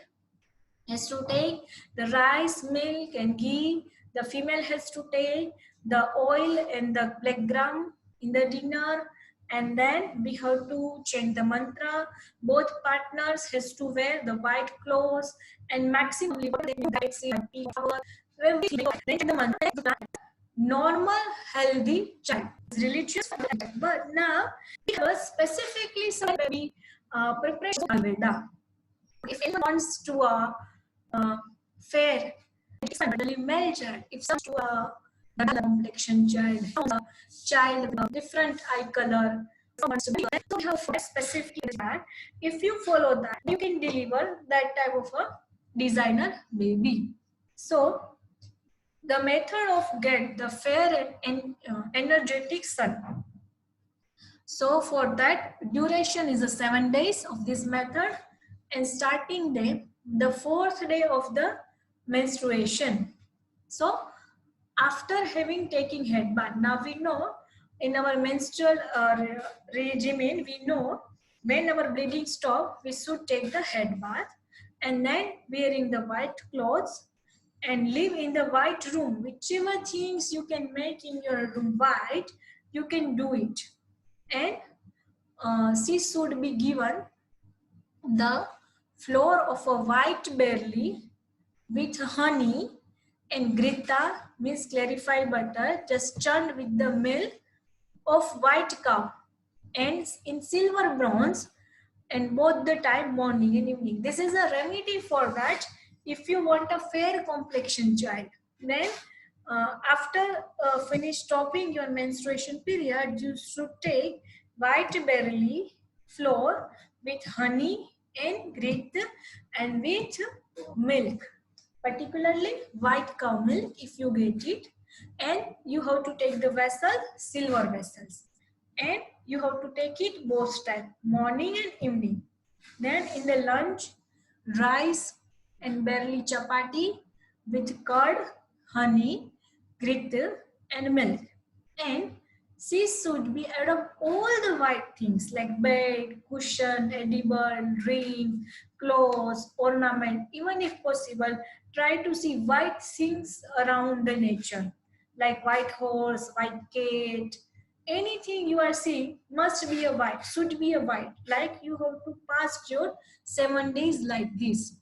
has to take the rice, milk and ghee, the female has to take the oil and the black gram in the dinner, and then we have to chant the mantra. Both partners has to wear the white clothes, and maximum the mantra normal healthy child, religious, but now we have specifically some baby preparation of Ayurveda. If anyone wants to fair, it's a male child, if someone to a complexion child, a child with a different eye color, so we have specifically that. If you follow that, you can deliver that type of a designer baby. So the method of get the fair and energetic son. So for that duration is 7 days of this method, and starting day, the 4th day of the menstruation. So after having taken head bath, now we know in our menstrual regimen, we know when our bleeding stop, we should take the head bath and then wearing the white clothes and live in the white room. Whichever things you can make in your room white, you can do it. And she should be given the flour of a white barley with honey and grita means clarified butter just churned with the milk of white cow and in silver bronze and both the time morning and evening. This is a remedy for that. If you want a fair complexion child, then after finish stopping your menstruation period, you should take white barley flour with honey and grit and with milk, particularly white cow milk if you get it. And you have to take the vessel, silver vessels, and you have to take it both time, morning and evening. Then in the lunch, rice and barley chapati with curd, honey, grit and milk. And she should be out of all the white things like bed, cushion, edible, ring, clothes, ornament. Even if possible, try to see white things around the nature, like white horse, white cat. Anything you are seeing must be a white, should be a white. Like you have to pass your 7 days like this.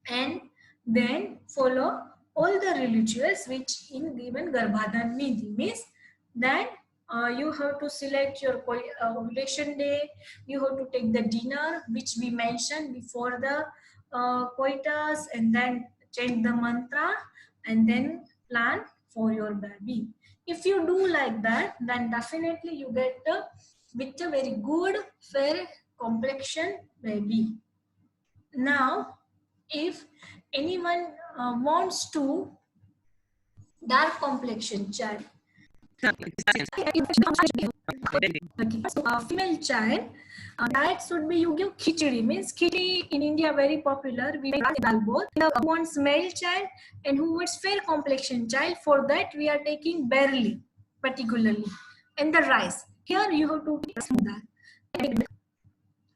And then follow all the rituals which in given Garbhadan means that you have to select your ovulation day, you have to take the dinner which we mentioned before the coitus, and then chant the mantra and then plan for your baby. If you do like that, then definitely you get with a very good fair complexion baby. Now if anyone wants to dark complexion child, female child, diet should be you give khichdi. Means khichdi in India very popular. We make dal both. Who wants male child and who wants fair complexion child, for that we are taking barley particularly and the rice. Here you have to take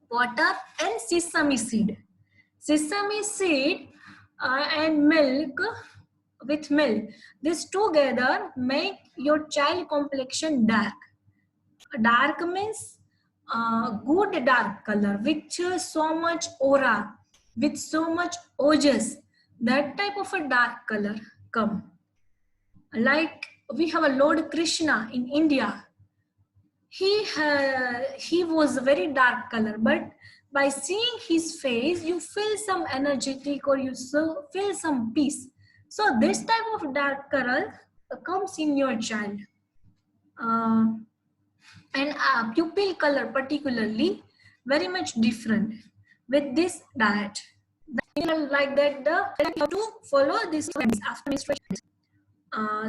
water and sesame seed. Sesame seed and milk with milk. This together make your child complexion dark. Dark means good dark color with so much aura, with so much ojas. That type of a dark color come. Like we have a Lord Krishna in India. He was a very dark color, but by seeing his face, you feel some energetic or you feel some peace. So this type of dark color comes in your child. And pupil color particularly very much different with this diet. Like that, you have to follow this after menstruation.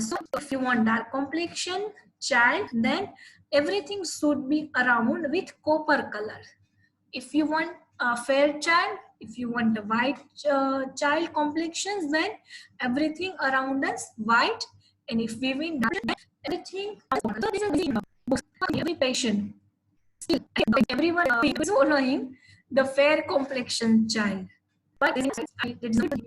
So if you want dark complexion child, then everything should be around with copper color. If you want a fair child, if you want a white child complexions, then everything around us white. And if we win everything, so this is every patient. Still, everyone is following the fair complexion child. But it's not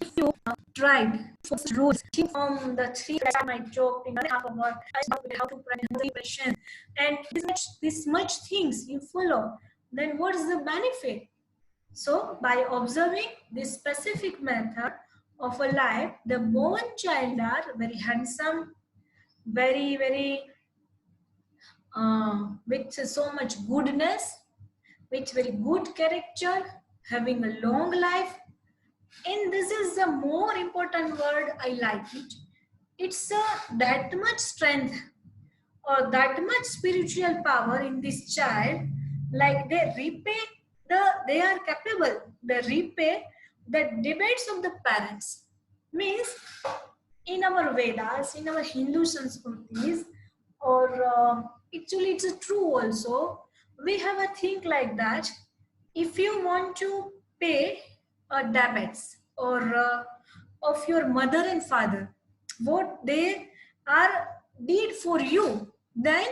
if you tried first rules from the three that I might joke in half of what I know how to prediction and this much things you follow, then what is the benefit? So by observing this specific method of a life, the born child are very handsome, very with so much goodness, with very good character, having a long life. And this is the more important word, I like it. It's that much strength or that much spiritual power in this child, like they are capable, they repay the debates of the parents. Means in our Vedas, in our Hindu Sanskritis, or actually it's true also, we have a thing like that. If you want to pay debts or of your mother and father, what they are did for you, then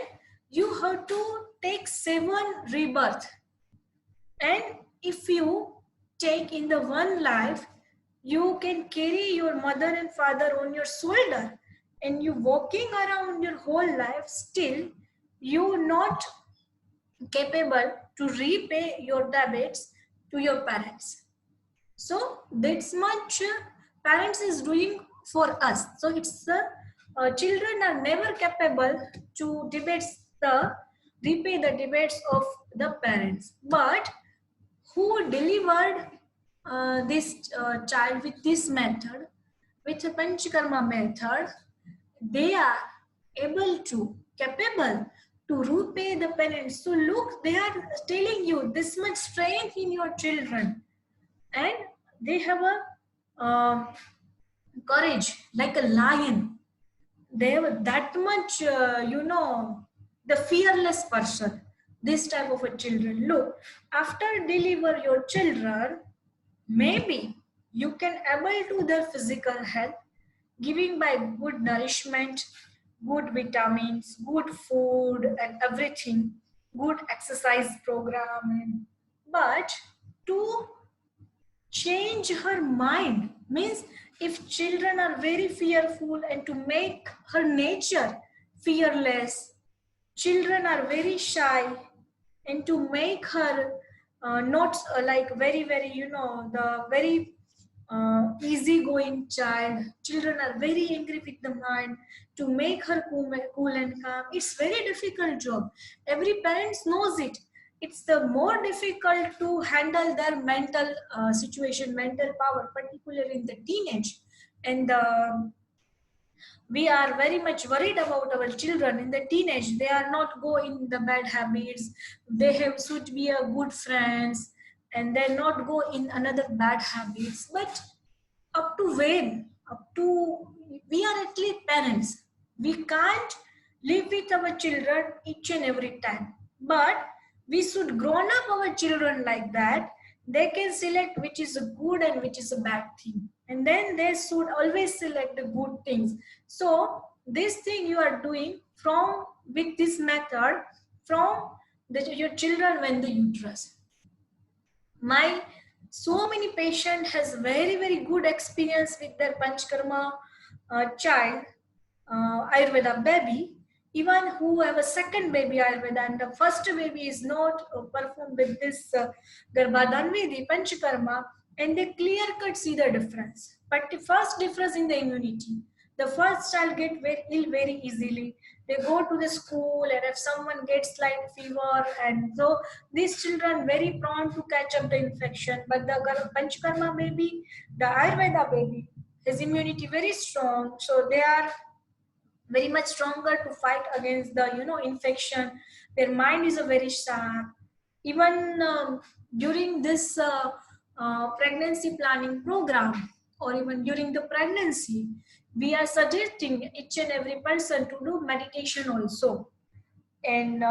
you have to take 7 rebirth. And if you take in the one life, you can carry your mother and father on your shoulder, and you walking around your whole life, still you not capable to repay your debts to your parents. So that's much parents is doing for us. So it's the children are never capable to repay the debts of the parents. But who delivered this child with this method, with a panchakarma method, they are capable to repay the parents. So look, they are telling you this much strength in your children, and they have a courage like a lion. They have that much, the fearless person. This type of a children. Look, after deliver your children, maybe you can able to their physical health, giving by good nourishment, good vitamins, good food and everything, good exercise program. But to change her mind means, if children are very fearful, and to make her nature fearless, children are very shy, and to make her not like very very, the very easygoing child, children are very angry with the mind, to make her cool and calm, it's very difficult job. Every parent knows it. It's the more difficult to handle their mental situation, mental power, particularly in the teenage. And we are very much worried about our children in the teenage. They are not go in the bad habits, they have should be a good friends, and they not go in another bad habits. But up to when? Up to, we are at least parents, we can't live with our children each and every time, but we should grown up our children like that they can select which is a good and which is a bad thing, and then they should always select the good things. So this thing you are doing from with this method from your children when the uterus. My so many patient has very very good experience with their panchkarma child, Ayurveda baby, even who have a second baby Ayurveda, and the first baby is not performed with this Garbhadanvedi Panchakarma, and they clear cut see the difference. But the first difference in the immunity, the first child get very ill very easily. They go to the school, and if someone gets slight fever, and so these children very prone to catch up the infection. But the Panchakarma baby, the Ayurveda baby, his immunity very strong, so they are very much stronger to fight against the infection. Their mind is a very sharp. Even during this pregnancy planning program, or even during the pregnancy, we are suggesting each and every person to do meditation also. And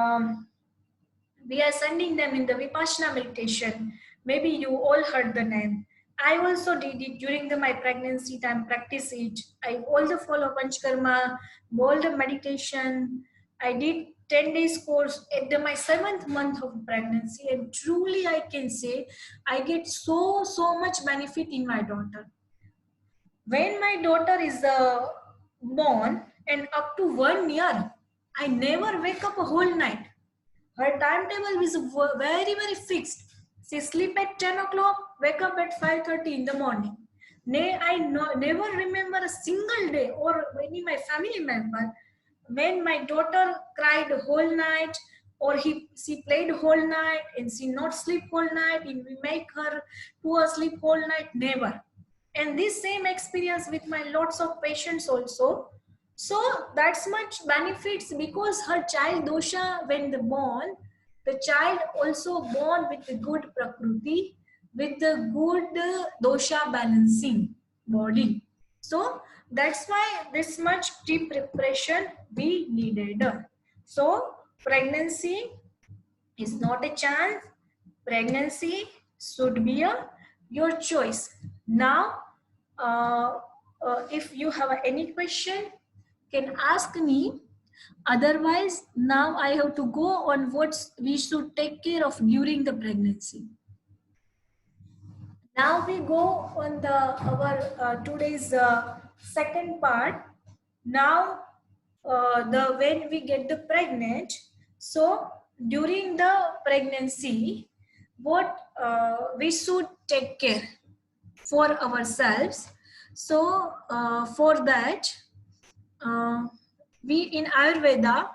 we are sending them in the Vipassana meditation. Maybe you all heard the name. I also did it during my pregnancy time, practice it. I also follow Panchkarma, all the meditation. I did 10 days course at my 7th month of pregnancy, and truly I can say I get so much benefit in my daughter. When my daughter is born, and up to 1 year, I never wake up a whole night. Her timetable is very, very fixed. She sleep at 10 o'clock, wake up at 5:30 in the morning. I never remember a single day, or any my family member, when my daughter cried whole night, or she played whole night and she not sleep whole night, and we make her to sleep whole night, never. And this same experience with my lots of patients also. So that's much benefits, because her child dosha, when they born, the child also born with a good prakriti, with the good dosha balancing body. So that's why this much deep preparation we needed. So pregnancy is not a chance. Pregnancy should be your choice. Now if you have any question, can ask me. Otherwise, now I have to go on what we should take care of during the pregnancy. Now we go on the our today's second part. Now the when we get the pregnant, so during the pregnancy, what we should take care for ourselves. So for that, we in Ayurveda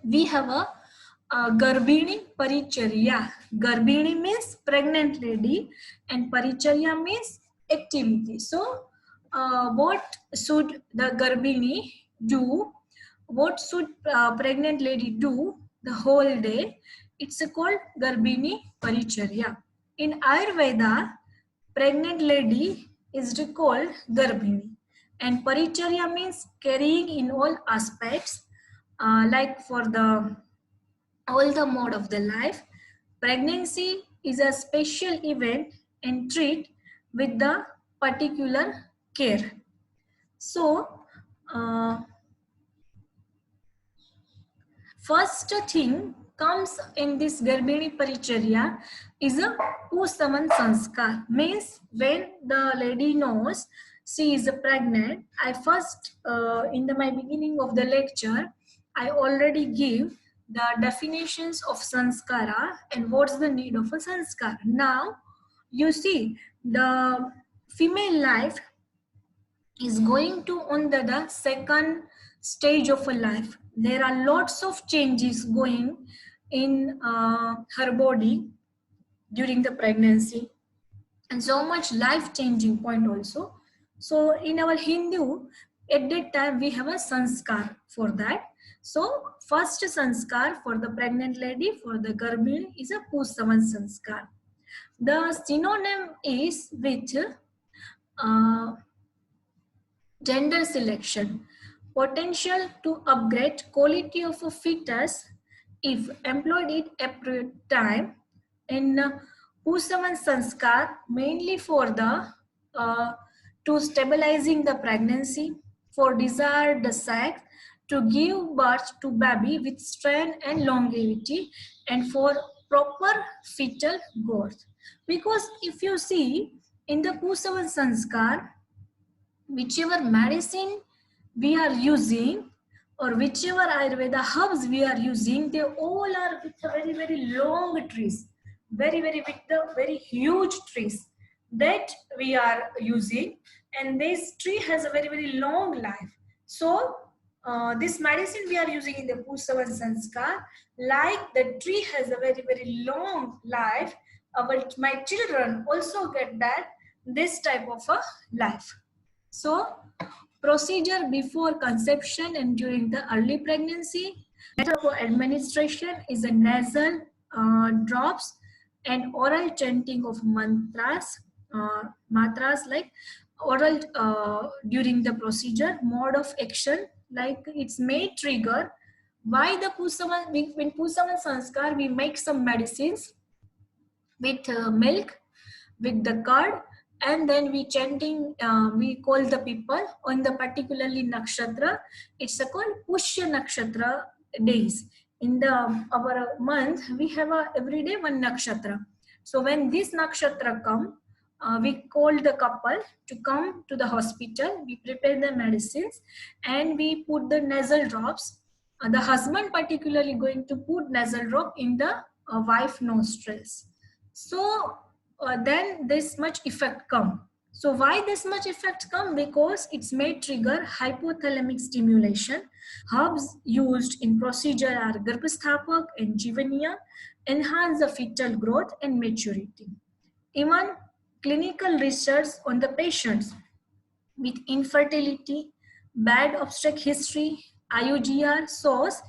we have a Garbhini Paricharya. Garbhini means pregnant lady and Paricharya means activity. So what should the Garbhini do? What should pregnant lady do the whole day? It's called Garbhini Paricharya. In Ayurveda, pregnant lady is called Garbhini, and Paricharya means carrying in all aspects, like for the all the mode of the life. Pregnancy is a special event and treat with the particular care. So first thing comes in this Garbhini Paricharya is a Pusaman Sanskar. Means when the lady knows she is pregnant, I first, in my beginning of the lecture, I already give the definitions of Sanskara and what's the need of a Sanskar. Now, you see, the female life is going to on the second stage of a life. There are lots of changes going in her body during the pregnancy, and so much life changing point also. So in our Hindu, at that time we have a sanskar for that. So first sanskar for the pregnant lady, for the Garbhini, is a Pusavan sanskar. The synonym is with uh, gender selection, potential to upgrade quality of a fetus if employed at appropriate time. In Pusavan Sanskar, mainly for the to stabilizing the pregnancy, for desired sex, to give birth to baby with strength and longevity, and for proper fetal growth. Because if you see in the Pusavan Sanskar, whichever medicine we are using or whichever Ayurveda herbs we are using, they all are with a very, very long trees, with the very huge trees that we are using, and this tree has a very, very long life. So this medicine we are using in the Pusavan Sanskar, like the tree has a very, very long life, my children also get that this type of a life. So, procedure before conception and during the early pregnancy. Method for administration is a nasal drops and oral chanting of mantras like oral during the procedure. Mode of action, like it's may trigger. Why the Pusavan, in Pusavan Sanskar, we make some medicines with milk, with the curd, and then we chanting, we call the people on the particularly nakshatra. It's a called Pushya nakshatra days. In the our month, we have a every day one nakshatra. So when this nakshatra come, we call the couple to come to the hospital. We prepare the medicines and we put the nasal drops. The husband particularly going to put nasal drop in the wife nostrils. So then this much effect come. So why this much effect come? Because it's may trigger hypothalamic stimulation. Herbs used in procedure are Garbhasthapak and Jivaniya, enhance the fetal growth and maturity. Even clinical research on the patients with infertility, bad obstetric history, IUGR shows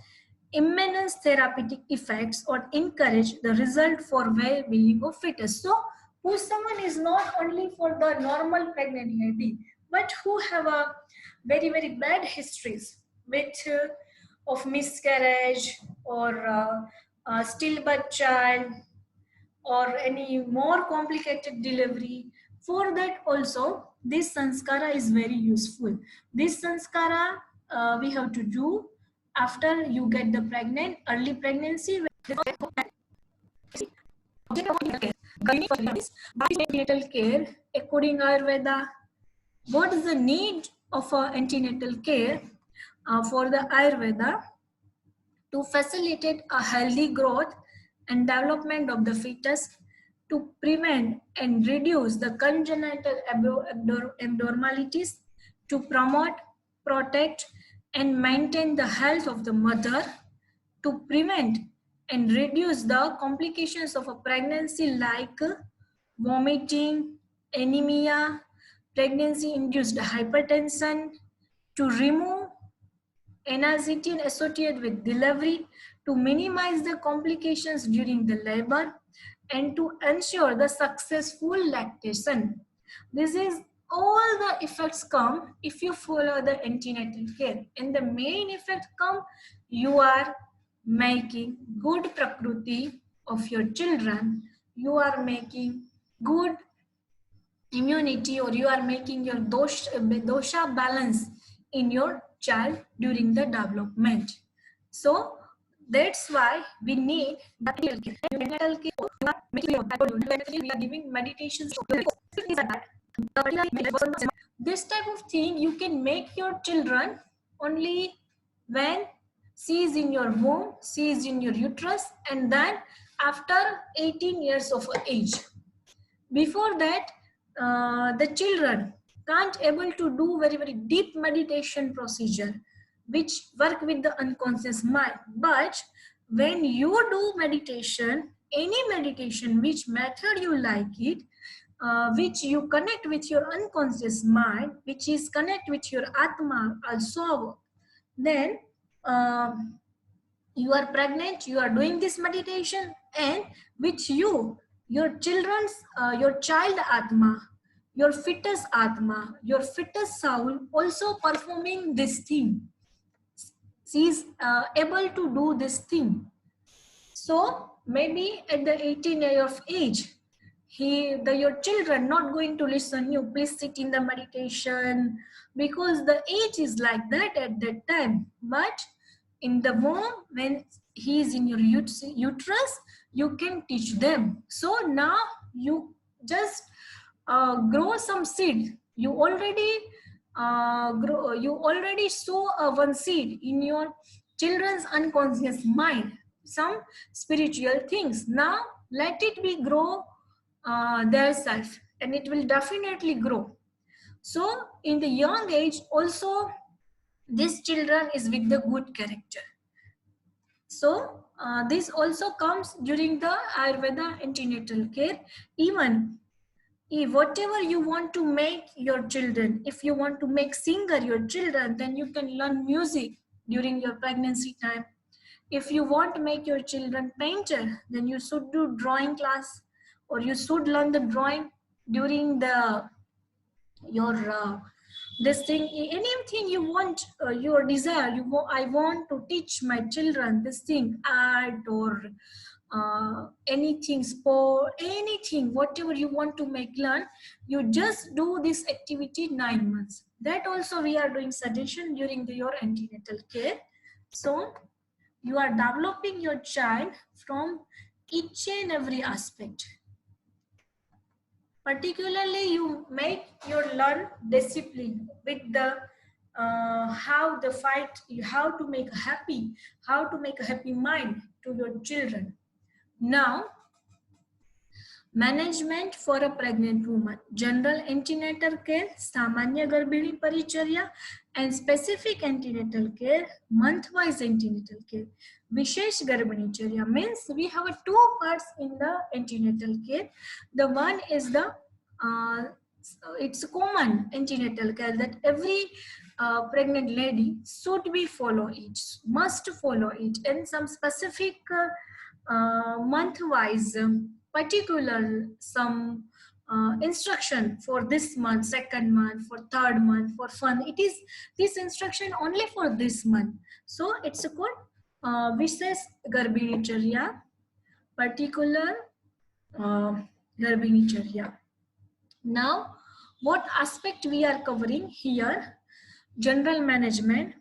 immense therapeutic effects or encourage the result for well-being of fetus. So, who someone is not only for the normal pregnant lady, but who have a very, very bad histories with of miscarriage or stillbirth child or any more complicated delivery. For that also, this sanskara is very useful. This sanskara we have to do after you get the pregnant, early pregnancy. Antenatal care, according Ayurveda, what is the need of antenatal care for the Ayurveda? To facilitate a healthy growth and development of the fetus, to prevent and reduce the congenital abnormalities, to promote, protect, and maintain the health of the mother, to prevent and reduce the complications of a pregnancy like vomiting, anemia, pregnancy-induced hypertension, to remove anxiety associated with delivery, to minimize the complications during the labor, and to ensure the successful lactation. This is all the effects come if you follow the antenatal care. And the main effect come, you are making good prakruti of your children, you are making good immunity, or you are making your dosha balance in your child during the development. So that's why we need medical care. We are giving meditations. This type of thing you can make your children only when she is in your womb, she is in your uterus, and then after 18 years of age. Before that, the children can't able to do very deep meditation procedure which work with the unconscious mind. But when you do meditation, any meditation, which method you like it, which you connect with your unconscious mind, which is connect with your atma also, then you are pregnant, you are doing this meditation, and which your children's your child atma, your fetus atma, your fetus soul also performing this thing. She is able to do this thing. So maybe at the 18 year of age, your children not going to listen you, please sit in the meditation, because the age is like that at that time. But in the womb, when he is in your uterus, you can teach them. So now you just grow some seed. You already you already sow one seed in your children's unconscious mind, some spiritual things. Now let it be grow their self, and it will definitely grow. So in the young age also, these children is with the good character. So this also comes during the Ayurveda antenatal care. Even if whatever you want to make your children, if you want to make singer your children, then you can learn music during your pregnancy time. If you want to make your children painter, then you should do drawing class, or you should learn the drawing during the your this thing. Anything you want, your desire, I want to teach my children this thing, art, or anything, sport, anything, whatever you want to make learn, you just do this activity 9 months. That also we are doing suggestion during your antenatal care. So you are developing your child from each and every aspect. Particularly, you make your learn discipline with the how the fight, how to make a happy mind to your children. Now, management for a pregnant woman: general antenatal care, samanya garbhini paricharya, and specific antenatal care, month-wise antenatal care. Vishesh garbhini means we have two parts in the antenatal care. The one is the it's common antenatal care that every pregnant lady should be follow it, must follow it, and some specific month-wise particular some instruction for this month, second month, for third month, for fun. It is this instruction only for this month. So it's called Vishesh Garbhini Charya, particular Garbhini Charya. Now, What aspect we are covering here? General management.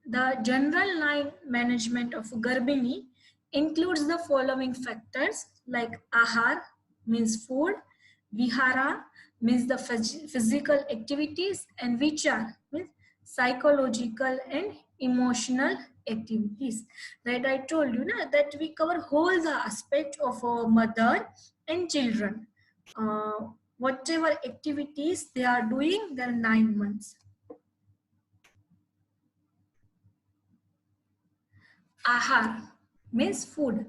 The general line management of Garbhini includes the following factors like ahar means food, vihara means the physical activities, and vichar means psychological and emotional activities. Right, I told you that we cover whole the aspect of our mother and children. Whatever activities they are doing, their 9 months. Ahar means food.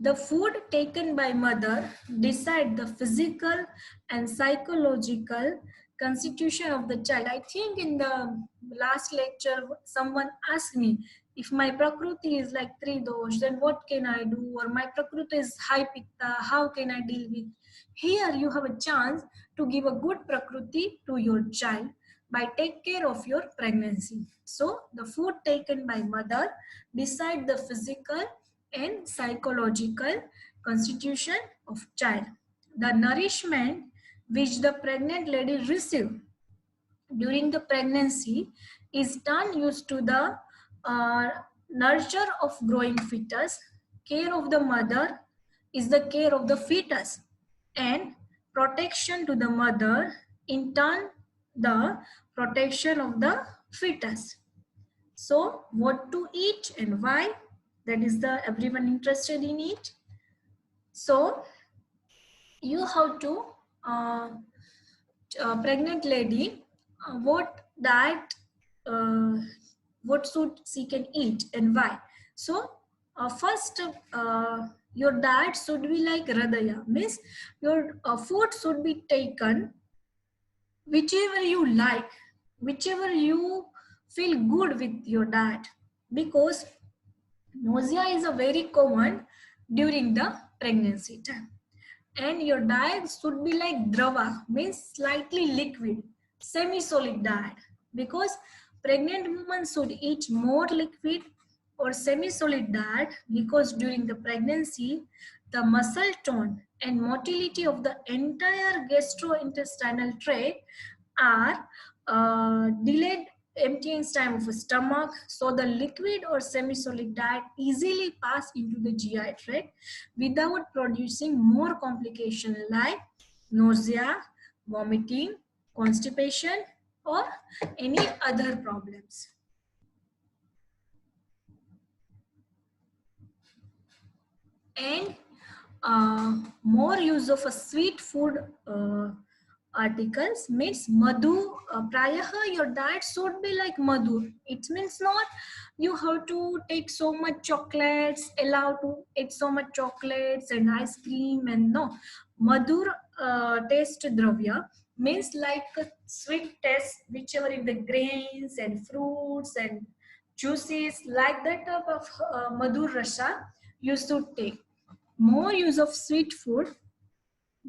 The food taken by mother decide the physical and psychological constitution of the child. I think in the last lecture, someone asked me if my prakriti is like 3 dosh, then what can I do? Or my prakriti is high pitta, how can I deal with? Here you have a chance to give a good prakriti to your child by take care of your pregnancy. So the food taken by mother decide the physical and psychological constitution of child. The nourishment which the pregnant lady receive during the pregnancy is done used to the uh, nurture of growing fetus. Care of the mother is the care of the fetus, and protection to the mother in turn the protection of the fetus. So what to eat and why, that is the everyone interested in it. So you have to uh, pregnant lady what diet what should she can eat and why. So first your diet should be like hridaya means your food should be taken whichever you like, whichever you feel good with your diet, because nausea is a very common during the pregnancy time. And your diet should be like drava means slightly liquid, semi-solid diet, because pregnant women should eat more liquid or semi-solid diet, because during the pregnancy the muscle tone and motility of the entire gastrointestinal tract are delayed emptying time of a stomach, so the liquid or semi-solid diet easily pass into the GI tract without producing more complication like nausea, vomiting, constipation, or any other problems. And more use of a sweet food articles means madhu. Prayaha your diet should be like madhu. It means not you have to take so much chocolates, allow to eat so much chocolates and ice cream, and no, madhur taste dravya means like a sweet taste whichever in the grains and fruits and juices, like that type of madhur rasa you should take. More use of sweet food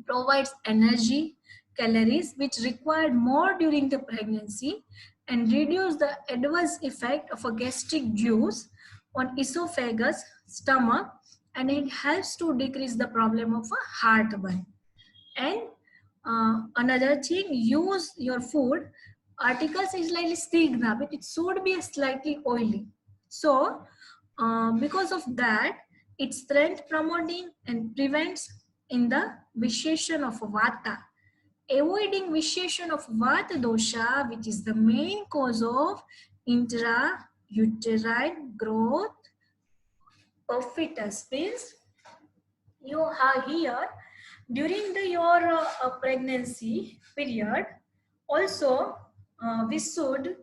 provides energy, calories which required more during the pregnancy, and reduce the adverse effect of a gastric juice on esophagus, stomach, and it helps to decrease the problem of a heartburn. And another thing, use your food articles is like stigna, but it should be slightly oily. So because of that, it's strength promoting and prevents in the vitiation of vata. Avoiding vitiation of vata dosha, which is the main cause of intrauterine growth of fetus, means you are here during your pregnancy period. Also we should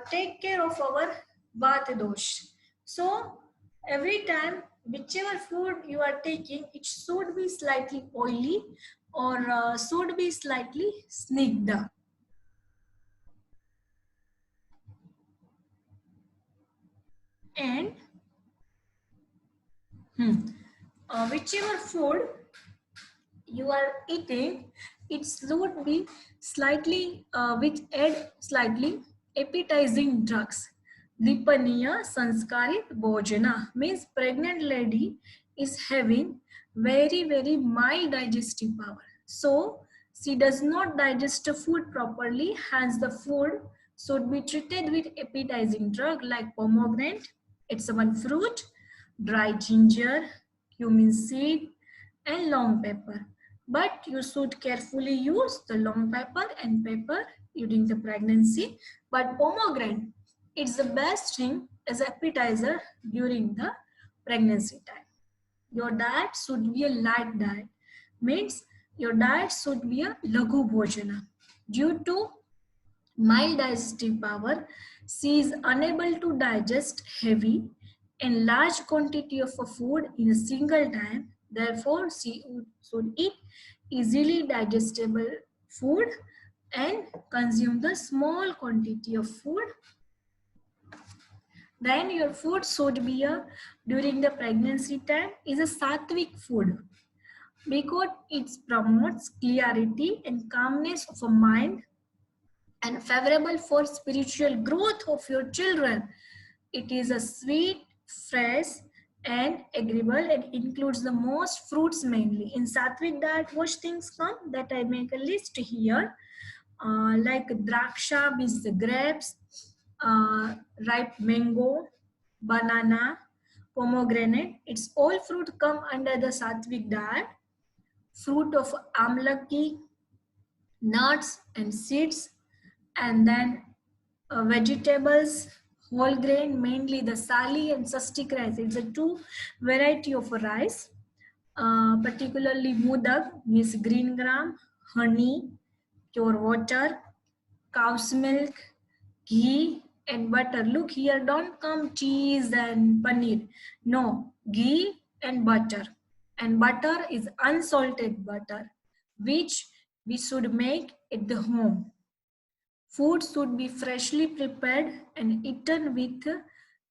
take care of our vata dosh. So every time whichever food you are taking, it should be slightly oily or should be slightly snigdha. And whichever food you are eating, it should be slightly which add slightly appetizing drugs. Dipaniya sanskarit bhojana means pregnant lady is having very mild digestive power. So she does not digest the food properly, hence the food should be treated with appetizing drug like pomegranate, it's one fruit, dry ginger, cumin seed, and long pepper. But you should carefully use the long pepper and pepper during the pregnancy. But pomegranate, it's the best thing as appetizer during the pregnancy time. Your diet should be a light diet. Means your diet should be a laghu bhojana. Due to mild digestive power, she is unable to digest heavy and large quantity of a food in a single time. Therefore, she should eat easily digestible food and consume the small quantity of food. Then your food should be during the pregnancy time is a sattvic food because it promotes clarity and calmness of a mind and favorable for spiritual growth of your children. It is a sweet, fresh, and agreeable and includes the most fruits mainly. In Sattvic diet, what things come that I make a list here. Like draksha means the grapes, ripe mango, banana, pomegranate. It's all fruit come under the Sattvic diet. Fruit of amlaki, nuts and seeds, and then vegetables, whole grain, mainly the sali and sustic rice. It's a two variety of rice, particularly mudak means green gram, honey, pure water, cow's milk, ghee and butter. Look here, don't come cheese and paneer. No, ghee and butter. And butter is unsalted butter, which we should make at the home. Food should be freshly prepared and eaten with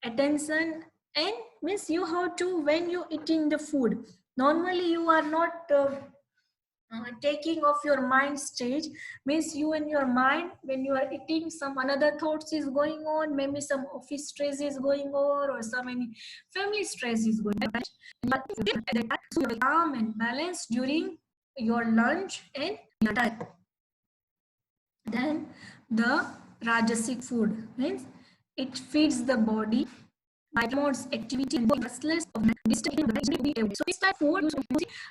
attention, and means you have to, when you eating the food, normally you are not taking off your mind stage, means you in your mind when you are eating some another thoughts is going on, maybe some office stress is going on or some any family stress is going on, but you are calm and balanced during your lunch and dinner. Then the rajasic food means it feeds the body, promotes activity and restless of disturbing the behavior. So this type of food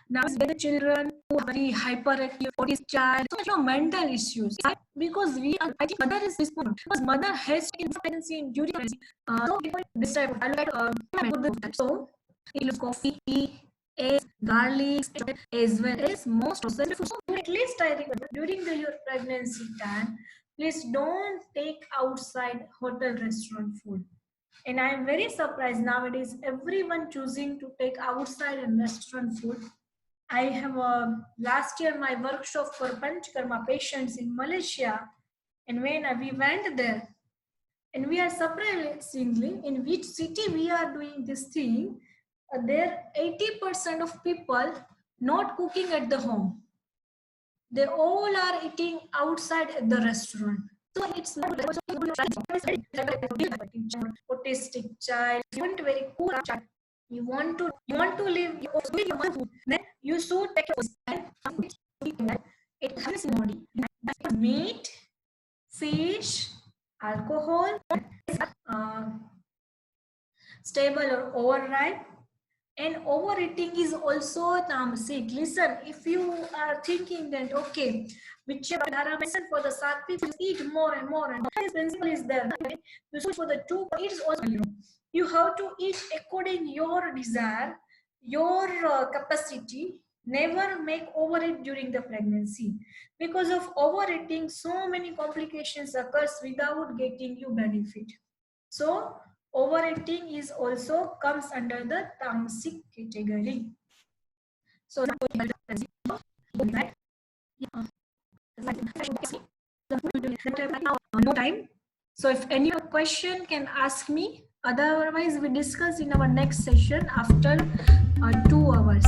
now the children who are very hyperactive, autistic child, so much mental issues. Because we are, I think mother is responsible because mother has taken pregnancy during pregnancy. So this type of so it is coffee, tea, eggs, garlic, as well as most processed food. So at least I recommend during your pregnancy time, please don't take outside hotel restaurant food. And I am very surprised nowadays everyone choosing to take outside and restaurant food. I have last year my workshop for Panchkarma patients in Malaysia, and when we went there, and we are surprisingly in which city we are doing this thing, there 80% of people not cooking at the home. They all are eating outside at the restaurant. So it's not autistic child. You want a very cool child. You want to live your food. Then you should take it helps body. Meat, fish, alcohol, stable or overripe. And overeating is also tamasic. Listen, if you are thinking that okay, whichever Dhara mentioned for the sattvic, eat more and more, and this principle is there. Right? You should for the two, it is also you have to eat according your desire, your capacity. Never make overeat during the pregnancy. Because of overeating, so many complications occurs without getting you benefit. So overeating is also comes under the tamasic category. So no time. So if any question can ask me. Otherwise, we discuss in our next session after 2 hours.